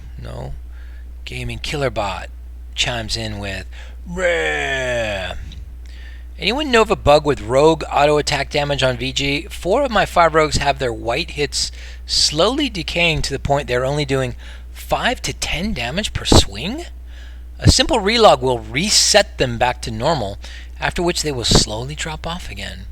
Gaming Killer Bot chimes in with Rare. Anyone know of a bug with rogue auto attack damage on VG? 4 of my 5 rogues have their white hits slowly decaying to the point they're only doing 5 to 10 damage per swing. A simple relog will reset them back to normal, after which they will slowly drop off again.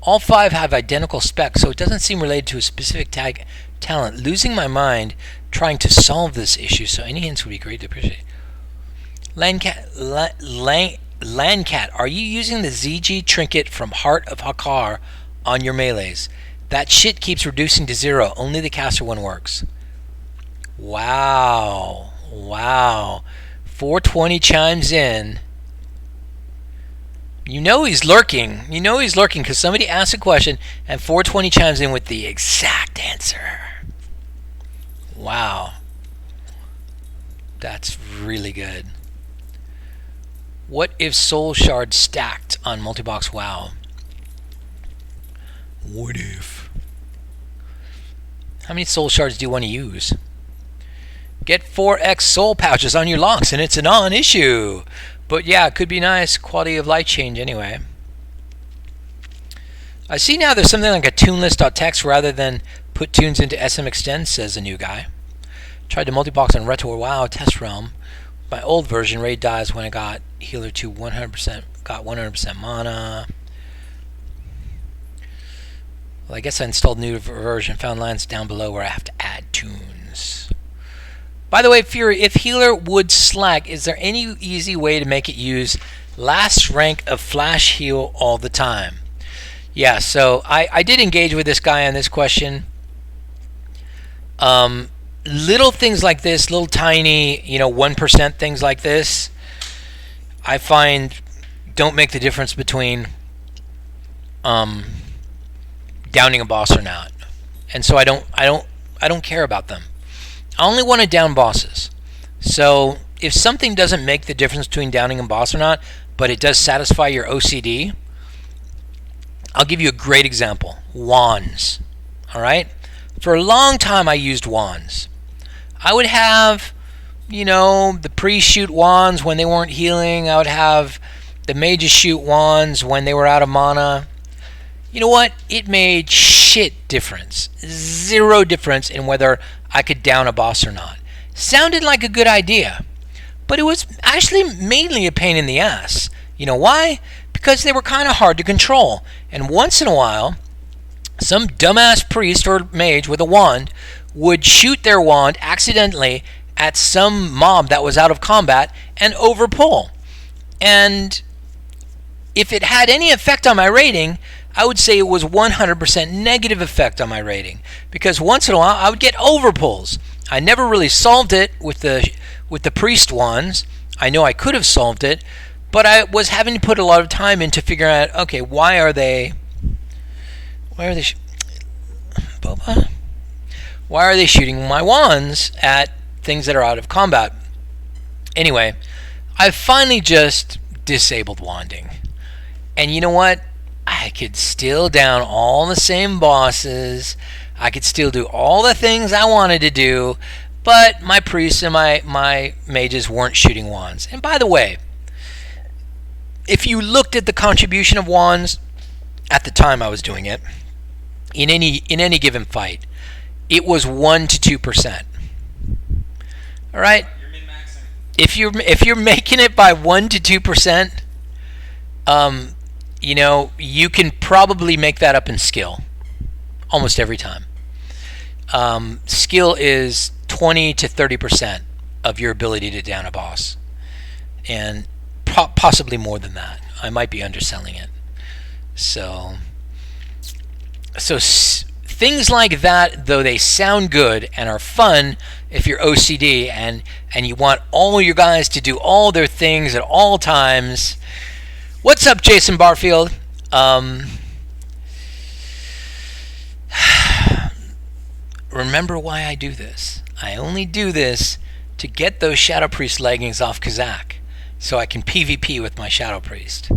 All 5 have identical specs, so it doesn't seem related to a specific talent. Losing my mind trying to solve this issue, so any hints would be greatly appreciated. Landcat, are you using the ZG trinket from Heart of Hakar on your melees. That shit keeps reducing to 0. Only the caster one works. Wow. Wow. 420 chimes in. You know he's lurking. You know he's lurking because somebody asked a question and 420 chimes in with the exact answer. Wow. That's really good. What if Soul Shard stacked on multi-box WoW? What if? How many Soul Shards do you want to use? Get 4x Soul Pouches on your locks and it's a non-issue. But yeah, it could be nice. Quality of life change anyway. I see now there's something like a tunelist.txt rather than put tunes into SM Extend, says a new guy. Tried to multi-box on Retro WoW Test Realm. My old version, raid dies when I got healer to 100%, got 100% mana. Well, I guess I installed new version, found lines down below where I have to add tunes. By the way, Fury, if healer would slack, is there any easy way to make it use last rank of flash heal all the time? Yeah, so I did engage with this guy on this question. Little things like this, little tiny, 1% things like this, I find don't make the difference between downing a boss or not. And so I don't care about them. I only want to down bosses. So if something doesn't make the difference between downing a boss or not, but it does satisfy your OCD, I'll give you a great example. Wands. All right? For a long time I used wands. I would have, the priests shoot wands when they weren't healing. I would have the mages shoot wands when they were out of mana. You know what? It made shit difference. 0 difference in whether I could down a boss or not. Sounded like a good idea, but it was actually mainly a pain in the ass. You know why? Because they were kind of hard to control. And once in a while, some dumbass priest or mage with a wand would shoot their wand accidentally at some mob that was out of combat and overpull. And if it had any effect on my rating, I would say it was 100% negative effect on my rating, because once in a while I would get overpulls. I never really solved it with the priest ones. I know I could have solved it, but I was having to put a lot of time into figuring out, okay, why are they Boba? Why are they shooting my wands at things that are out of combat? Anyway, I finally just disabled wanding. And you know what? I could still down all the same bosses. I could still do all the things I wanted to do, but my priests and my mages weren't shooting wands. And by the way, if you looked at the contribution of wands at the time I was doing it, in any given fight, it was 1 to 2%. All right? You're min-maxing. If you're making it by 1 to 2%, you can probably make that up in skill almost every time. Skill is 20 to 30% of your ability to down a boss, and possibly more than that. I might be underselling it. So things like that, though they sound good and are fun if you're OCD and you want all your guys to do all their things at all times. What's up, Jason Barfield? Remember why I do this. I only do this to get those Shadow Priest leggings off Kazak so I can PvP with my Shadow Priest.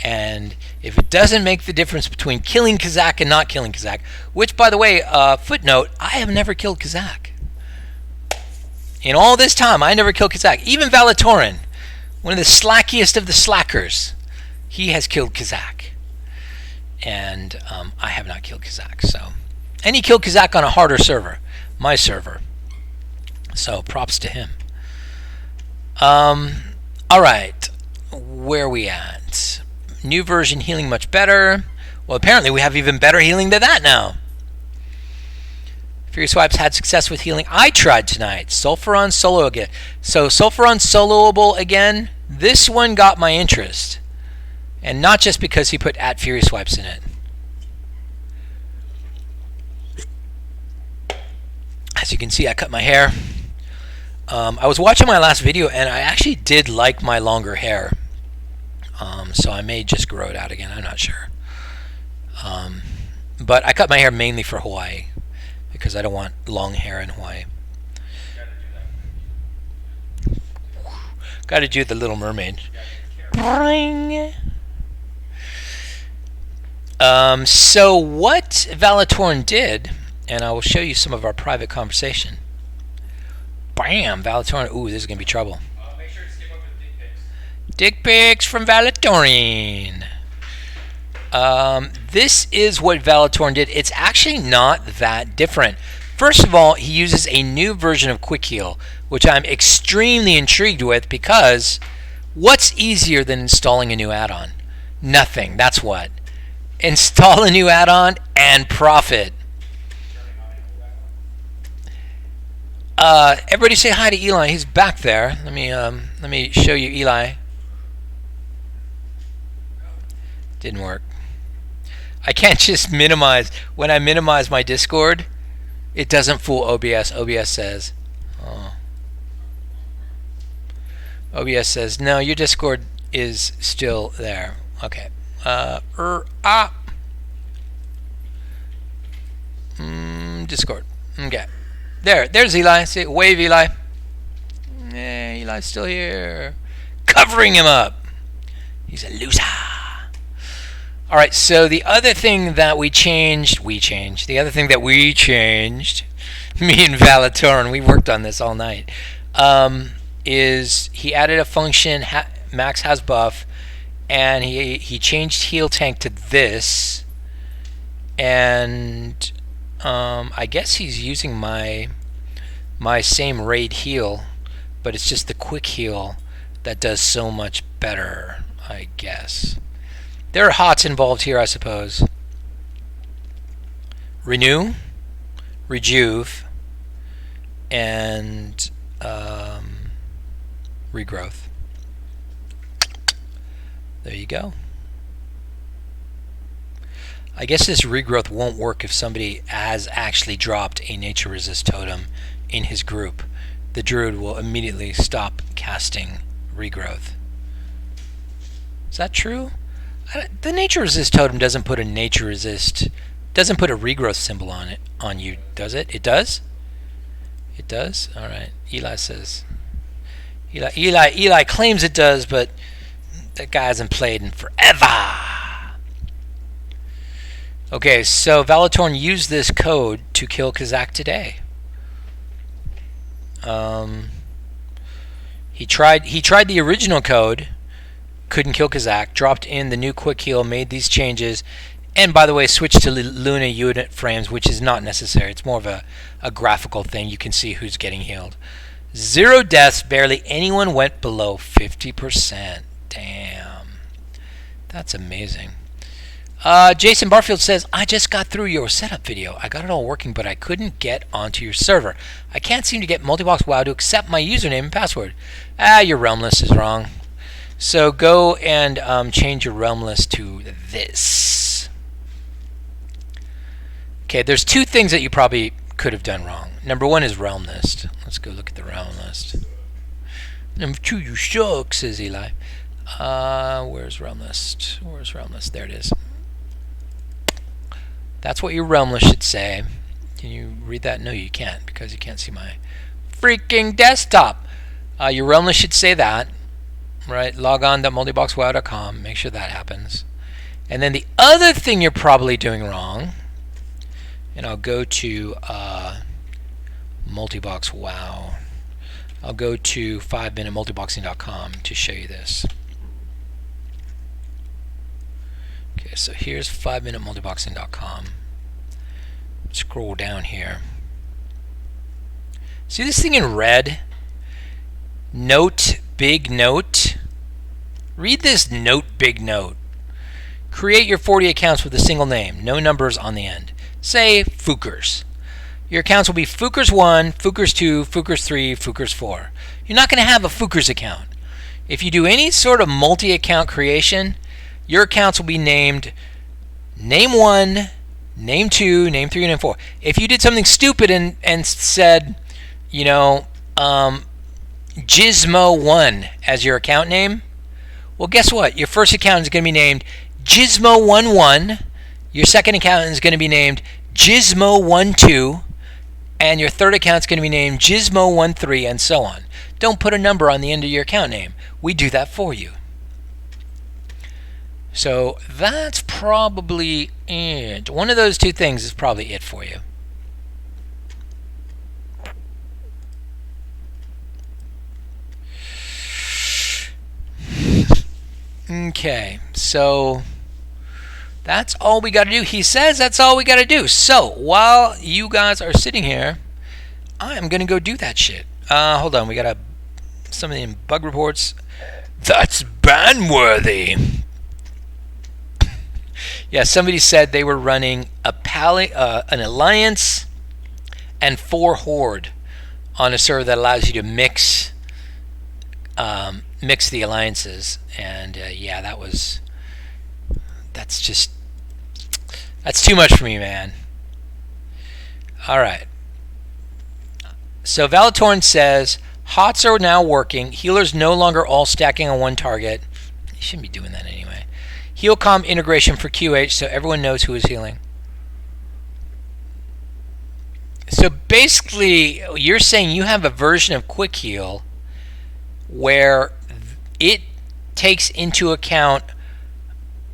And if it doesn't make the difference between killing Kazak and not killing Kazak, which, by the way, footnote, I have never killed Kazak. In all this time, I never killed Kazak. Even Valatorin, one of the slackiest of the slackers, he has killed Kazak. And I have not killed Kazak. And he killed Kazak on a harder server, my server. So props to him. All right, where are we at? New version healing much better. Well, apparently we have even better healing than that now. Fury Swipes had success with healing. I tried tonight. Sulfuron solo again. So Sulfuron soloable again. This one got my interest. And not just because he put @Fury Swipes in it. As you can see, I cut my hair. I was watching my last video, and I actually did like my longer hair. So I may just grow it out again. I'm not sure. But I cut my hair mainly for Hawaii because I don't want long hair in Hawaii. Got to do the Little Mermaid. So what Valatorn did, and I will show you some of our private conversation. Bam, Valatorn. Ooh, this is gonna be trouble. Make sure to skip over the dick pics. Dick pics from Valatorn. This is what Valatorn did. It's actually not that different. First of all, he uses a new version of Quick Heal, which I'm extremely intrigued with because what's easier than installing a new add-on? Nothing. That's what. Install a new add-on and profit. Everybody say hi to Eli. He's back there. Let me show you Eli. Didn't work. I can't just minimize. When I minimize my Discord, it doesn't fool OBS. OBS says, oh. OBS says, no, your Discord is still there. Okay. Discord. Okay. There's Eli. See, wave Eli. Yeah, Eli's still here. Covering him up. He's a loser. All right, so the other thing that we changed, me and Valatorn, we worked on this all night, is he added a function, Max has buff, and he changed heal tank to this, and I guess he's using my same raid heal, but it's just the quick heal that does so much better, I guess. There are HOTS involved here, I suppose. Renew, Rejuve, and Regrowth. There you go. I guess this Regrowth won't work if somebody has actually dropped a Nature Resist totem in his group. The Druid will immediately stop casting Regrowth. Is that true? The Nature Resist totem doesn't put a Nature Resist, doesn't put a Regrowth symbol on you, does it? It does? It does? All right. Eli says. Eli claims it does, but that guy hasn't played in forever. Okay, so Valatorn used this code to kill Kazak today. He tried the original code. Couldn't kill Kazak, dropped in the new quick heal, made these changes, and by the way, switched to Luna unit frames, which is not necessary. It's more of a graphical thing. You can see who's getting healed. 0 deaths, barely anyone went below 50%. Damn. That's amazing. Jason Barfield says, I just got through your setup video. I got it all working, but I couldn't get onto your server. I can't seem to get Multibox WoW to accept my username and password. Your realm list is wrong. So go and change your realm list to this. Okay, there's 2 things that you probably could have done wrong. Number 1 is realm list. Let's go look at the realm list. Number 2, you suck, says Eli. Where's realm list? Where's realm list? There it is. That's what your realm list should say. Can you read that? No, you can't, because you can't see my freaking desktop. Your realm list should say that. Right, log on to multiboxwow.com, make sure that happens. And then the other thing you're probably doing wrong, and I'll go to Multibox WoW. I'll go to 5minutemultiboxing.com to show you this. Okay, so here's 5minutemultiboxing.com. Scroll down here. See this thing in red? Note, big note. Read this note, big note. Create your 40 accounts with a single name, no numbers on the end. Say Fookers. Your accounts will be Fookers 1, Fookers 2, Fookers 3, Fookers 4. You're not going to have a Fookers account. If you do any sort of multi-account creation, your accounts will be named Name 1, Name 2, name 3, name 4. If you did something stupid and said, you know, Gizmo1 as your account name, well, guess what? Your first account is going to be named Gizmo11. Your second account is going to be named Gizmo12. And your third account is going to be named Gizmo13, and so on. Don't put a number on the end of your account name. We do that for you. So that's probably it. One of those two things is probably it for you. Okay, so that's all we got to do. He says that's all we got to do. So while you guys are sitting here, I'm going to go do that shit. Hold on, we got something in bug reports. That's ban-worthy. Yeah, somebody said they were running an alliance and 4 horde on a server that allows you to mix the alliances, and yeah, that's too much for me, man. All right. So Valatorn says HOTS are now working. Healers no longer all stacking on one target. You shouldn't be doing that anyway. HealCom integration for QH, so everyone knows who is healing. So basically, you're saying you have a version of Quick Heal where it takes into account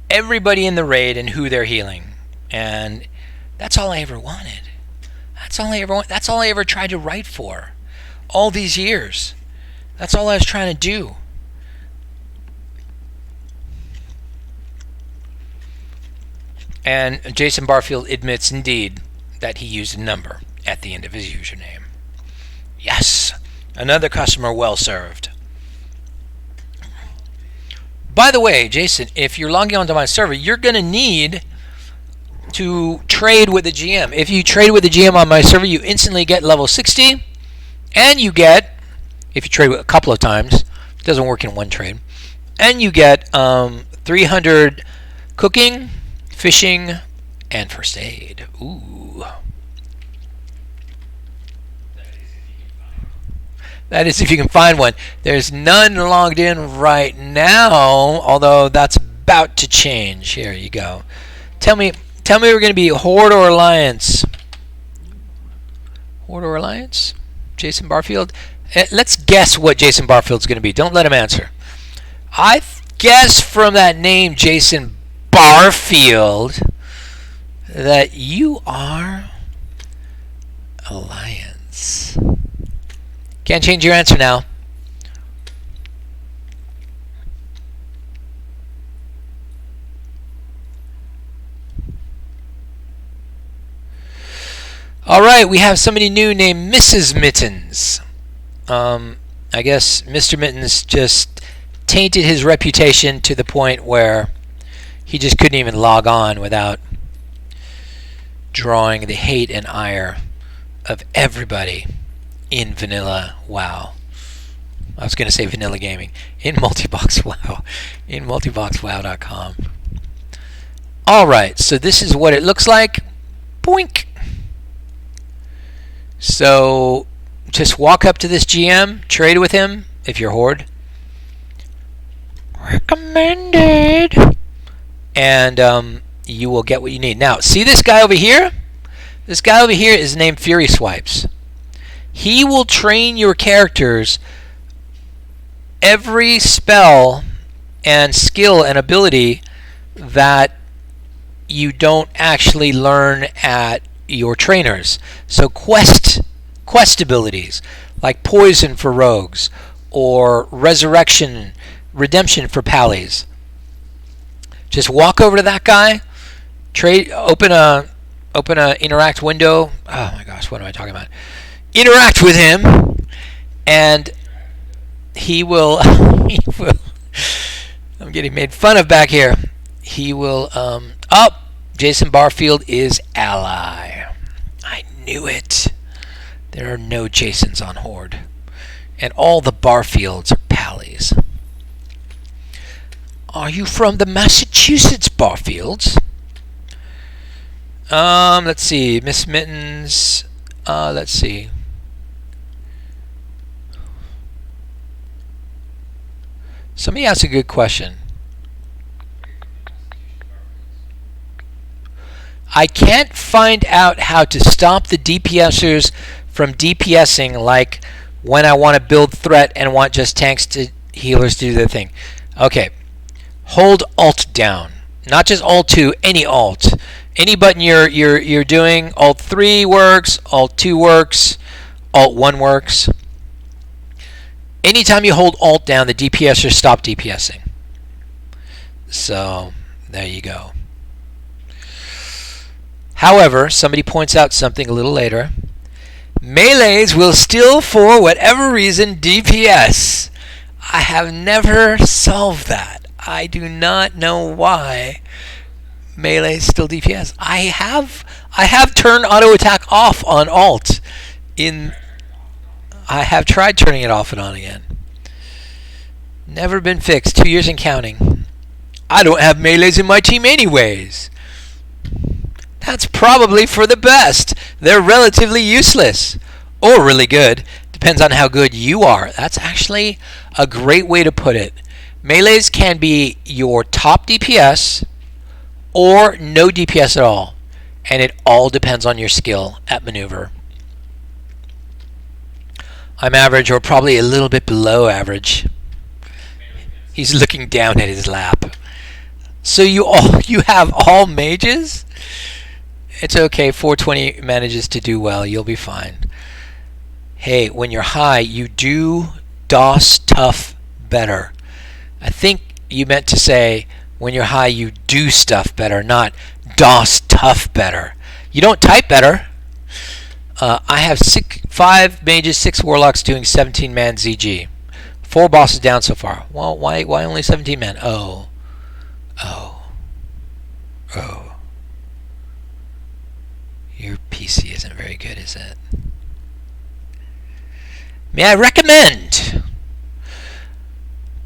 everybody in the raid and who they're healing. And that's all I ever wanted. That's all I ever tried to write for. All these years. That's all I was trying to do. And Jason Barfield admits indeed that he used a number at the end of his username. Yes, another customer well served. By the way, Jason, if you're logging onto my server, you're going to need to trade with the GM. If you trade with the GM on my server, you instantly get level 60, and you get, if you trade a couple of times, it doesn't work in one trade, and you get 300 cooking, fishing, and first aid. Ooh. That is if you can find one. There's none logged in right now, although that's about to change. Here you go. Tell me we're going to be Horde or Alliance. Horde or Alliance? Jason Barfield? Let's guess what Jason Barfield's going to be. Don't let him answer. I guess from that name, Jason Barfield, that you are Alliance. Can't change your answer now. All right, we have somebody new named Mrs. Mittens. I guess Mr. Mittens just tainted his reputation to the point where he just couldn't even log on without drawing the hate and ire of everybody in Vanilla WoW. I was going to say Vanilla Gaming. In Multibox WoW. In multiboxwow.com. Alright, so this is what it looks like. Boink! So, just walk up to this GM, trade with him, if you're Horde. Recommended! And you will get what you need. Now, see this guy over here? This guy over here is named Fury Swipes. He will train your characters every spell and skill and ability that you don't actually learn at your trainers. So quest abilities like poison for rogues or redemption for pallies. Just walk over to that guy, open a interact window. Oh my gosh, what am I talking about? Interact with him, and he will. I'm getting made fun of back here. He will. Jason Barfield is ally. I knew it. There are no Jasons on Horde, and all the Barfields are pallies. Are you from the Massachusetts Barfields? Let's see. Miss Mittens. Let's see. Somebody asked a good question. I can't find out how to stop the DPSers from DPSing, like when I want to build threat and want just tanks to healers to do their thing. Okay, hold Alt down, not just Alt 2, any Alt, any button you're doing. Alt 3 works, Alt 2 works, Alt 1 works. Anytime you hold Alt down, the DPSers stop DPSing. So there you go. However, somebody points out something a little later. Melees will still, for whatever reason, DPS. I have never solved that. I do not know why melees still DPS. I have turned auto attack off on Alt. I have tried turning it off and on again. Never been fixed. 2 years and counting. I don't have melees in my team anyways. That's probably for the best. They're relatively useless. Or really good. Depends on how good you are. That's actually a great way to put it. Melees can be your top DPS or no DPS at all. And it all depends on your skill at maneuver. I'm average, or probably a little bit below average. He's looking down at his lap. So you have all mages? It's okay. 420 manages to do well. You'll be fine. Hey, when you're high, you do DOS tough better. I think you meant to say when you're high, you do stuff better, not DOS tough better. You don't type better. I have 5 mages, 6 warlocks doing 17-man ZG. 4 bosses down so far. Well, why only 17 men? Oh. Your PC isn't very good, is it? May I recommend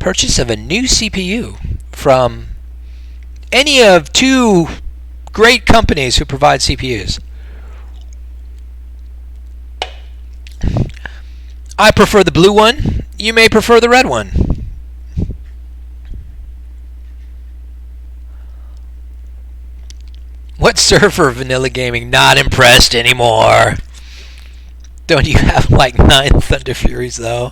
purchase of a new CPU from any of 2 great companies who provide CPUs. I prefer the blue one. You may prefer the red one. What server, Vanilla Gaming? Not impressed anymore. Don't you have like 9 Thunder Furies though?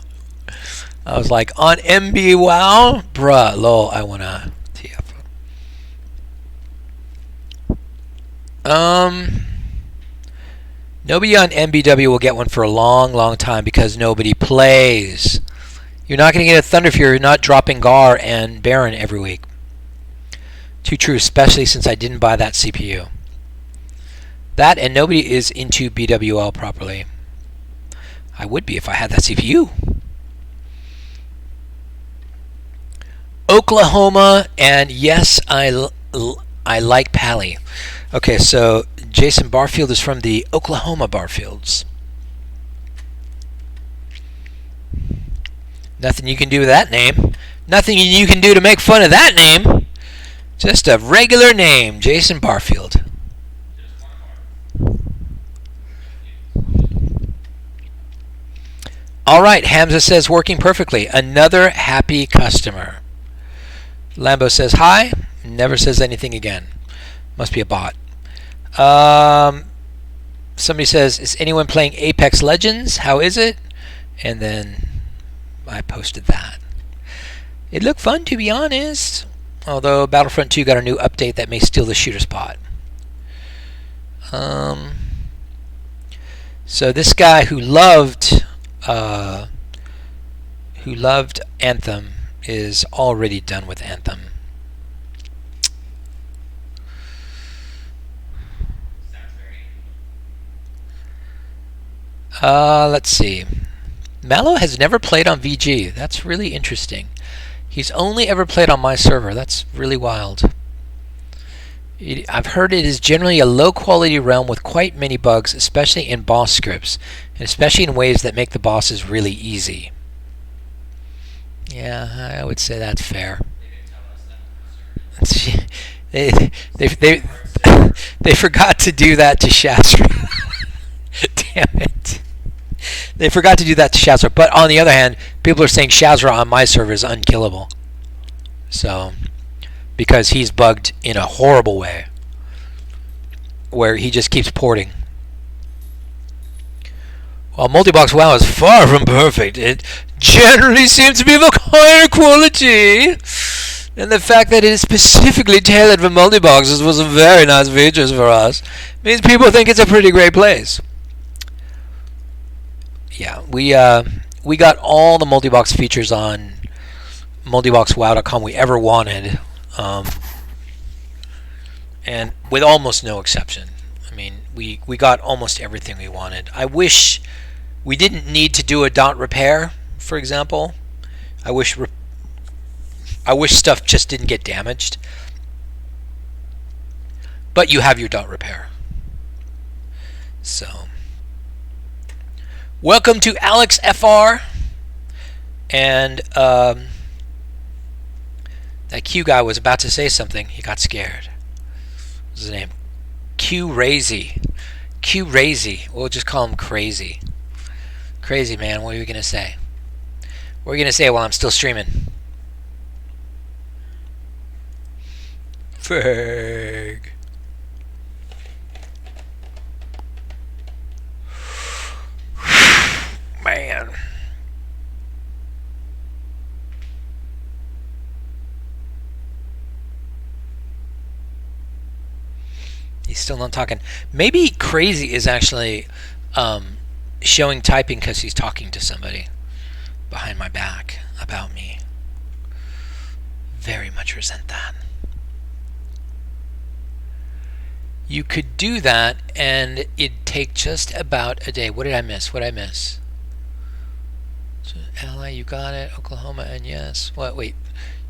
I was like, on MB WoW? Bruh, lol, I wanna TF. Nobody on MBW will get one for a long, long time because nobody plays. You're not going to get a Thunder Fury. You're not dropping Gar and Baron every week. Too true, especially since I didn't buy that CPU. That, and nobody is into BWL properly. I would be if I had that CPU. Oklahoma, and yes, I like Pally. Okay, so Jason Barfield is from the Oklahoma Barfields. Nothing you can do with that name. Nothing you can do to make fun of that name. Just a regular name, Jason Barfield. Alright, Hamza says working perfectly. Another happy customer. Lambo says hi. Never says anything again. Must be a bot. Somebody says, is anyone playing Apex Legends? How is it? And then I posted that. It looked fun, to be honest. Although Battlefront 2 got a new update that may steal the shooter spot. So this guy who loved Anthem is already done with Anthem. Let's see. Mallow has never played on VG. That's really interesting. He's only ever played on my server. That's really wild. I've heard it is generally a low-quality realm with quite many bugs, especially in boss scripts, and especially in ways that make the bosses really easy. Yeah, I would say that's fair. They They forgot to do that to Shastra. Damn it. They forgot to do that to Shazra. But on the other hand, people are saying Shazra on my server is unkillable. So, because he's bugged in a horrible way, where he just keeps porting. While Multibox WoW is far from perfect, it generally seems to be of a higher quality. And the fact that it is specifically tailored for multiboxes with some very nice features for us means people think it's a pretty great place. Yeah, we got all the multibox features on multiboxwow.com we ever wanted, and with almost no exception. I mean, we got almost everything we wanted. I wish we didn't need to do a dot repair, for example. I wish stuff just didn't get damaged. But you have your dot repair. So, welcome to Alex FR. And that Q guy was about to say something. He got scared. What's his name? Q Razy. Q Razy. We'll just call him Crazy. Crazy, man. What are you going to say? What are you going to say while I'm still streaming? Ferg. Man. He's still not talking. Maybe Crazy is actually showing typing because he's talking to somebody behind my back about me. Very much resent that. You could do that and it'd take just about a day. What did I miss? What did I miss? So, LA, you got it. Oklahoma, and yes. What? Wait.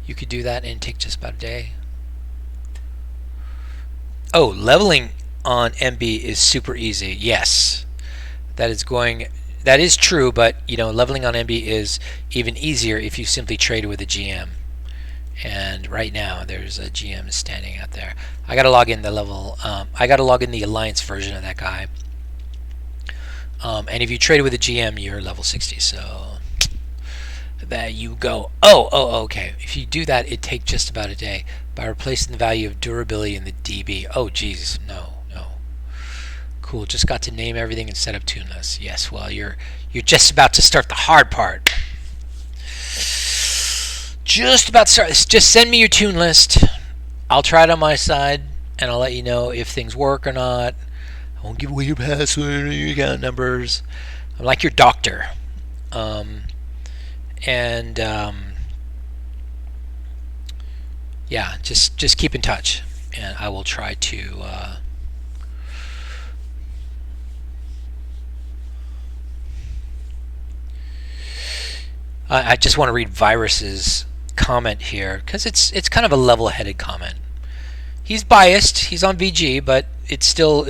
You could do that and it'd take just about a day. Oh, leveling on MB is super easy. Yes. That is true, but you know, leveling on MB is even easier if you simply trade with a GM. And right now there's a GM standing out there. I gotta log in the level I gotta log in the Alliance version of that guy. And if you trade with a GM, you're level 60, so there you go. Okay. If you do that, it takes just about a day by replacing the value of durability in the DB. Oh geez, no. Cool, just got to name everything and set up tune lists. Yes, well, you're just about to start the hard part. Just about to start. Just send me your tune list. I'll try it on my side, and I'll let you know if things work or not. I won't give away your password or your account numbers. I'm like your doctor. Yeah, just keep in touch, and I will try to. I just want to read Virus's comment here because it's kind of a level-headed comment. He's biased. He's on VG, but I still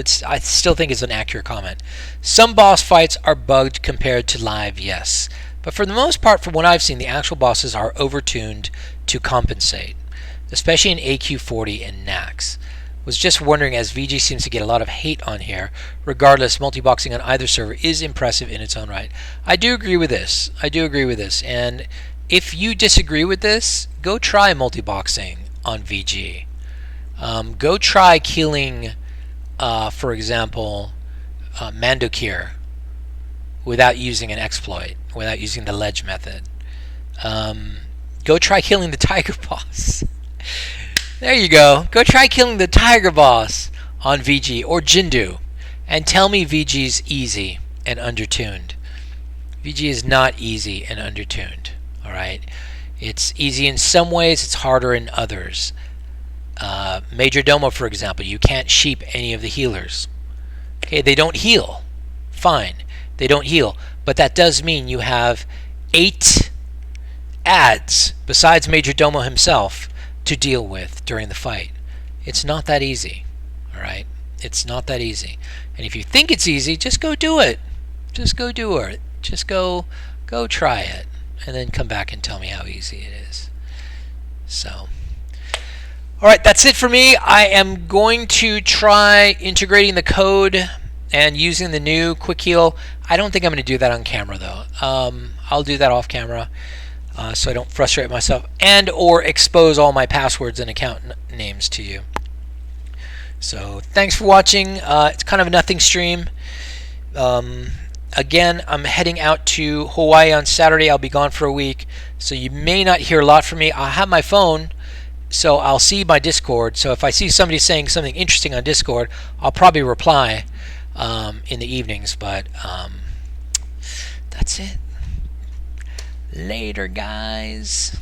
think it's an accurate comment. Some boss fights are bugged compared to live, yes, but for the most part, from what I've seen, the actual bosses are overtuned to compensate, especially in AQ40 and Nax. Was just wondering, as VG seems to get a lot of hate on here, regardless, multiboxing on either server is impressive in its own right. I do agree with this. And if you disagree with this, go try multiboxing on VG. Go try killing, for example, Mandokir without using an exploit, without using the ledge method. Go try killing the Tiger Boss. There you go. Go try killing the Tiger Boss on VG or Jindu and tell me VG's easy and undertuned. VG is not easy and undertuned. Alright? It's easy in some ways, it's harder in others. Major Domo, for example, you can't sheep any of the healers. Okay, they don't heal. Fine. They don't heal. But that does mean you have 8 ads besides Major Domo himself to deal with during the fight. It's not that easy. Alright? It's not that easy. And if you think it's easy, just go do it. Just go do it. Just go try it. And then come back and tell me how easy it is. So, All right, that's it for me. I am going to try integrating the code and using the new Quick Heal. I don't think I'm going to do that on camera though. I'll do that off camera so I don't frustrate myself and or expose all my passwords and account names to you. So thanks for watching. It's kind of a nothing stream. Again, I'm heading out to Hawaii on Saturday. I'll be gone for a week, so you may not hear a lot from me. I'll have my phone, so I'll see my Discord. So if I see somebody saying something interesting on Discord, I'll probably reply in the evenings. But that's it. Later, guys.